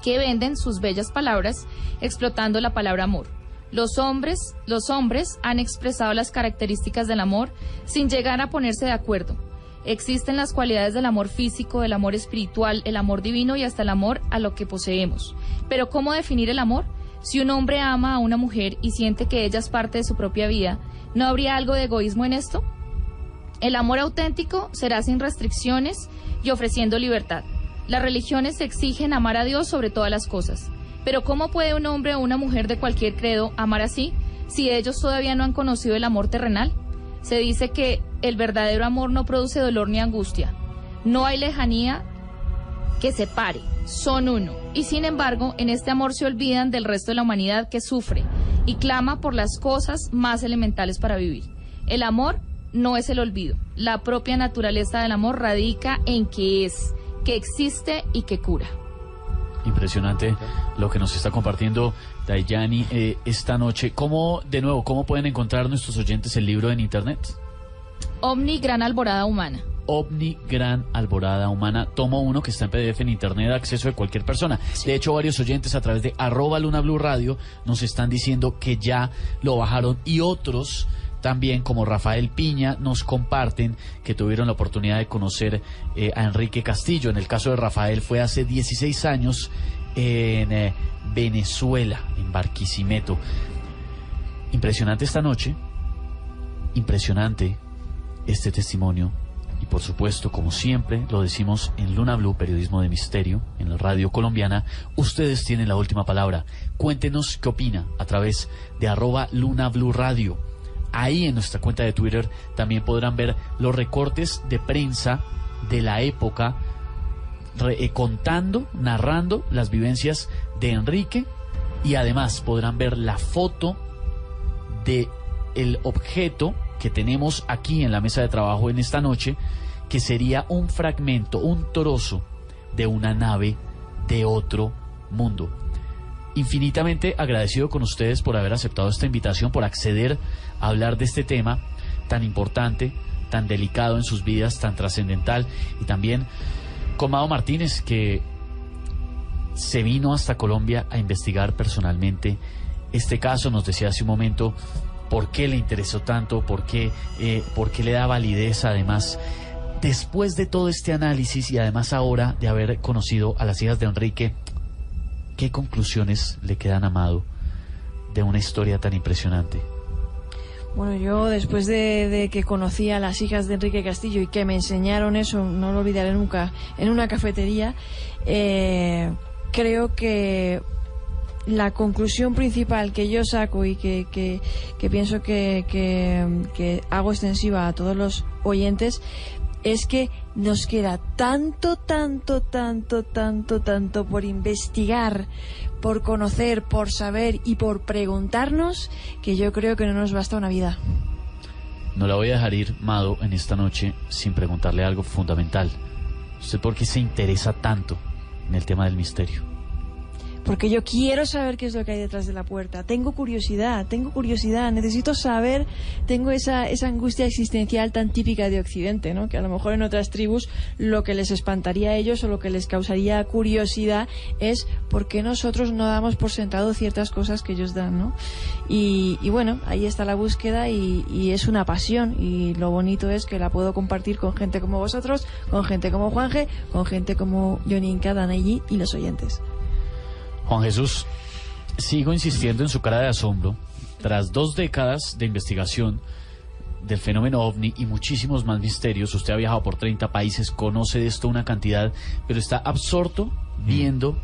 que venden sus bellas palabras explotando la palabra amor. Los hombres han expresado las características del amor sin llegar a ponerse de acuerdo. Existen las cualidades del amor físico, del amor espiritual, el amor divino y hasta el amor a lo que poseemos. Pero ¿cómo definir el amor? Si un hombre ama a una mujer y siente que ella es parte de su propia vida, ¿no habría algo de egoísmo en esto? El amor auténtico será sin restricciones y ofreciendo libertad. Las religiones exigen amar a Dios sobre todas las cosas. Pero ¿cómo puede un hombre o una mujer de cualquier credo amar así, si ellos todavía no han conocido el amor terrenal? Se dice que el verdadero amor no produce dolor ni angustia. No hay lejanía que separe, son uno. Y sin embargo, en este amor se olvidan del resto de la humanidad que sufre y clama por las cosas más elementales para vivir. El amor no es el olvido. La propia naturaleza del amor radica en que es, que existe y que cura. Impresionante lo que nos está compartiendo Dayani esta noche. ¿Cómo pueden encontrar nuestros oyentes el libro en internet? OVNI Gran Alborada Humana. OVNI Gran Alborada Humana, tomo 1, que está en PDF en internet, acceso de cualquier persona. De hecho, varios oyentes a través de @LunaBluRadio nos están diciendo que ya lo bajaron, y otros también, como Rafael Piña, nos comparten que tuvieron la oportunidad de conocer a Enrique Castillo. En el caso de Rafael fue hace 16 años en Venezuela, en Barquisimeto. Impresionante esta noche, impresionante este testimonio. Y por supuesto, como siempre lo decimos en Luna Blue, periodismo de misterio, en la radio colombiana, ustedes tienen la última palabra. Cuéntenos qué opina a través de @LunaBluRadio. Ahí en nuestra cuenta de Twitter también podrán ver los recortes de prensa de la época, contando, narrando las vivencias de Enrique, y además podrán ver la foto de el objeto que tenemos aquí en la mesa de trabajo en esta noche, que sería un fragmento, un trozo de una nave de otro mundo. Infinitamente agradecido con ustedes por haber aceptado esta invitación, por acceder a hablar de este tema tan importante, tan delicado en sus vidas, tan trascendental, y también con Mado Martínez, que se vino hasta Colombia a investigar personalmente este caso. Nos decía hace un momento por qué le interesó tanto, por qué le da validez. Además, después de todo este análisis, y además ahora de haber conocido a las hijas de Enrique, ¿qué conclusiones le quedan a Mado de una historia tan impresionante? Bueno, yo después de que conocí a las hijas de Enrique Castillo y que me enseñaron eso, no lo olvidaré nunca, en una cafetería, creo que la conclusión principal que yo saco y que pienso que hago extensiva a todos los oyentes es que nos queda tanto por investigar, por conocer, por saber y por preguntarnos, que yo creo que no nos basta una vida. No la voy a dejar ir, Mado, en esta noche sin preguntarle algo fundamental. ¿Usted por qué se interesa tanto en el tema del misterio? Porque yo quiero saber qué es lo que hay detrás de la puerta. Tengo curiosidad, necesito saber. Tengo esa angustia existencial tan típica de Occidente, ¿no? Que a lo mejor en otras tribus lo que les espantaría a ellos o lo que les causaría curiosidad es por qué nosotros no damos por sentado ciertas cosas que ellos dan, ¿no? Y bueno, ahí está la búsqueda, y es una pasión, y lo bonito es que la puedo compartir con gente como vosotros, con gente como Juanje, con gente como Yoninka, Danayi y los oyentes. Juan Jesús, sigo insistiendo en su cara de asombro. Tras 2 décadas de investigación del fenómeno OVNI y muchísimos más misterios, usted ha viajado por 30 países, conoce de esto una cantidad, pero está absorto viendo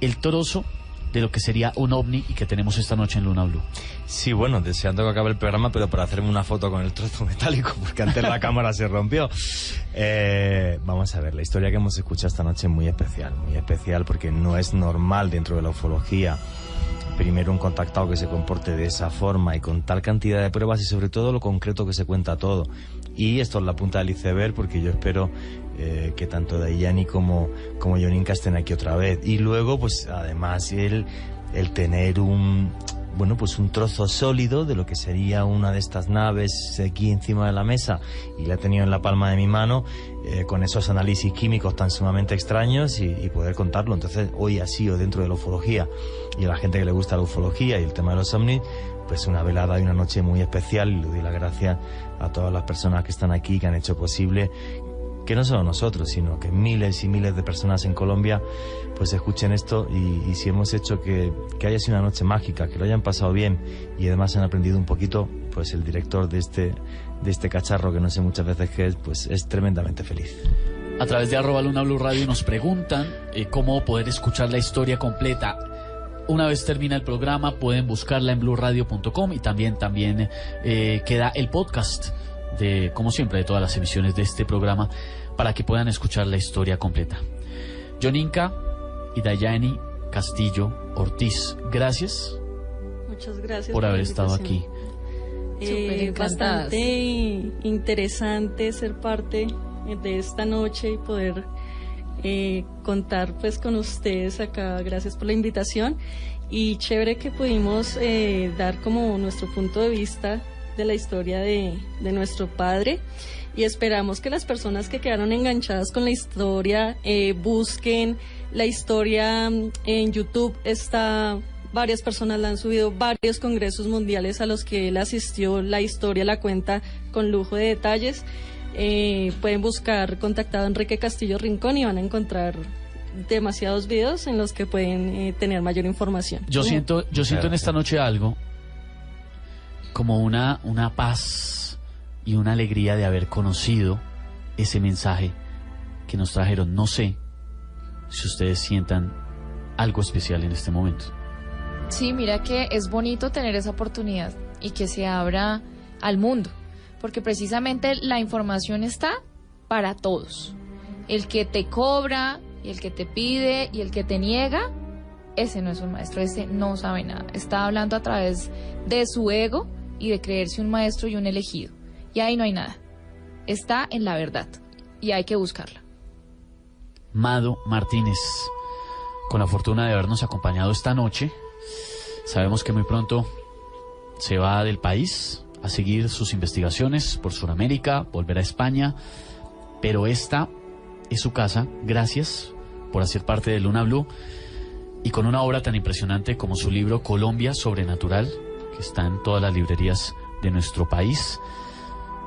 el trozo de lo que sería un OVNI y que tenemos esta noche en Luna Blue. Sí, bueno, deseando que acabe el programa, pero para hacerme una foto con el trozo metálico, porque antes la cámara se rompió. Vamos a ver, la historia que hemos escuchado esta noche es muy especial porque no es normal dentro de la ufología. Primero, un contactado que se comporte de esa forma y con tal cantidad de pruebas, y sobre todo lo concreto que se cuenta todo. Y esto es la punta del iceberg, porque yo espero que tanto Dayani como Yoninka estén aquí otra vez. Y luego, pues además, el tener un trozo sólido de lo que sería una de estas naves aquí encima de la mesa, y la he tenido en la palma de mi mano, con esos análisis químicos tan sumamente extraños, y poder contarlo. Entonces, hoy ha sido, dentro de la ufología y a la gente que le gusta la ufología y el tema de los ovnis, pues una velada y una noche muy especial, y le doy las gracias a todas las personas que están aquí, que han hecho posible que no solo nosotros, sino que miles y miles de personas en Colombia pues escuchen esto, y si hemos hecho que haya sido una noche mágica, que lo hayan pasado bien y además han aprendido un poquito, pues el director de este cacharro, que no sé muchas veces qué es, pues es tremendamente feliz. A través de @LunaBluRadio nos preguntan cómo poder escuchar la historia completa. Una vez termina el programa pueden buscarla en bluradio.com, y también queda el podcast de, como siempre, de todas las emisiones de este programa, para que puedan escuchar la historia completa. Yoninka y Dayani Castillo Ortiz, gracias. Muchas gracias por haber estado aquí. Súper encantadas. Bastante interesante ser parte de esta noche y poder contar pues con ustedes acá. Gracias por la invitación y chévere que pudimos dar como nuestro punto de vista de la historia de nuestro padre, y esperamos que las personas que quedaron enganchadas con la historia busquen la historia en YouTube. Varias personas la han subido, varios congresos mundiales a los que él asistió, la historia la cuenta con lujo de detalles. Pueden buscar contactado a Enrique Castillo Rincón y van a encontrar demasiados videos en los que pueden tener mayor información. Yo siento en esta noche algo como una paz y una alegría de haber conocido ese mensaje que nos trajeron. No sé si ustedes sientan algo especial en este momento. Sí, mira que es bonito tener esa oportunidad y que se abra al mundo, porque precisamente la información está para todos. El que te cobra y el que te pide y el que te niega, ese no es un maestro, ese no sabe nada. Está hablando a través de su ego y de creerse un maestro y un elegido. Y ahí no hay nada. Está en la verdad y hay que buscarla. Mado Martínez, con la fortuna de habernos acompañado esta noche. Sabemos que muy pronto se va del país a seguir sus investigaciones por Sudamérica, volver a España, pero esta es su casa. Gracias por hacer parte de Luna Blue y con una obra tan impresionante como su libro Colombia Sobrenatural, que está en todas las librerías de nuestro país,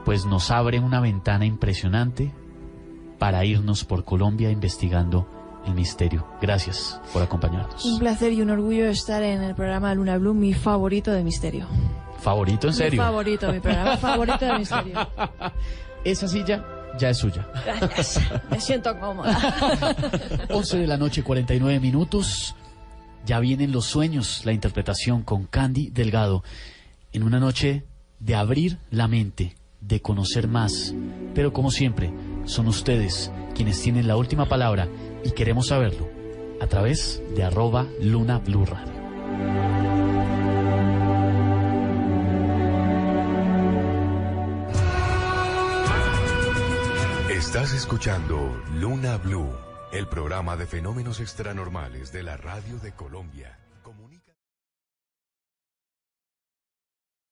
pues nos abre una ventana impresionante para irnos por Colombia investigando el misterio. Gracias por acompañarnos. Un placer y un orgullo estar en el programa Luna Blue, mi favorito de misterio. ¿Favorito, en serio? Mi programa favorito de misterio. Esa silla ya es suya. Gracias, me siento cómoda. 11 de la noche, 49 minutos. Ya vienen los sueños, la interpretación con Candy Delgado. En una noche de abrir la mente, de conocer más. Pero como siempre, son ustedes quienes tienen la última palabra y queremos saberlo a través de @Luna Blue Radio. Estás escuchando Luna Blue, el programa de fenómenos extranormales de la radio de Colombia.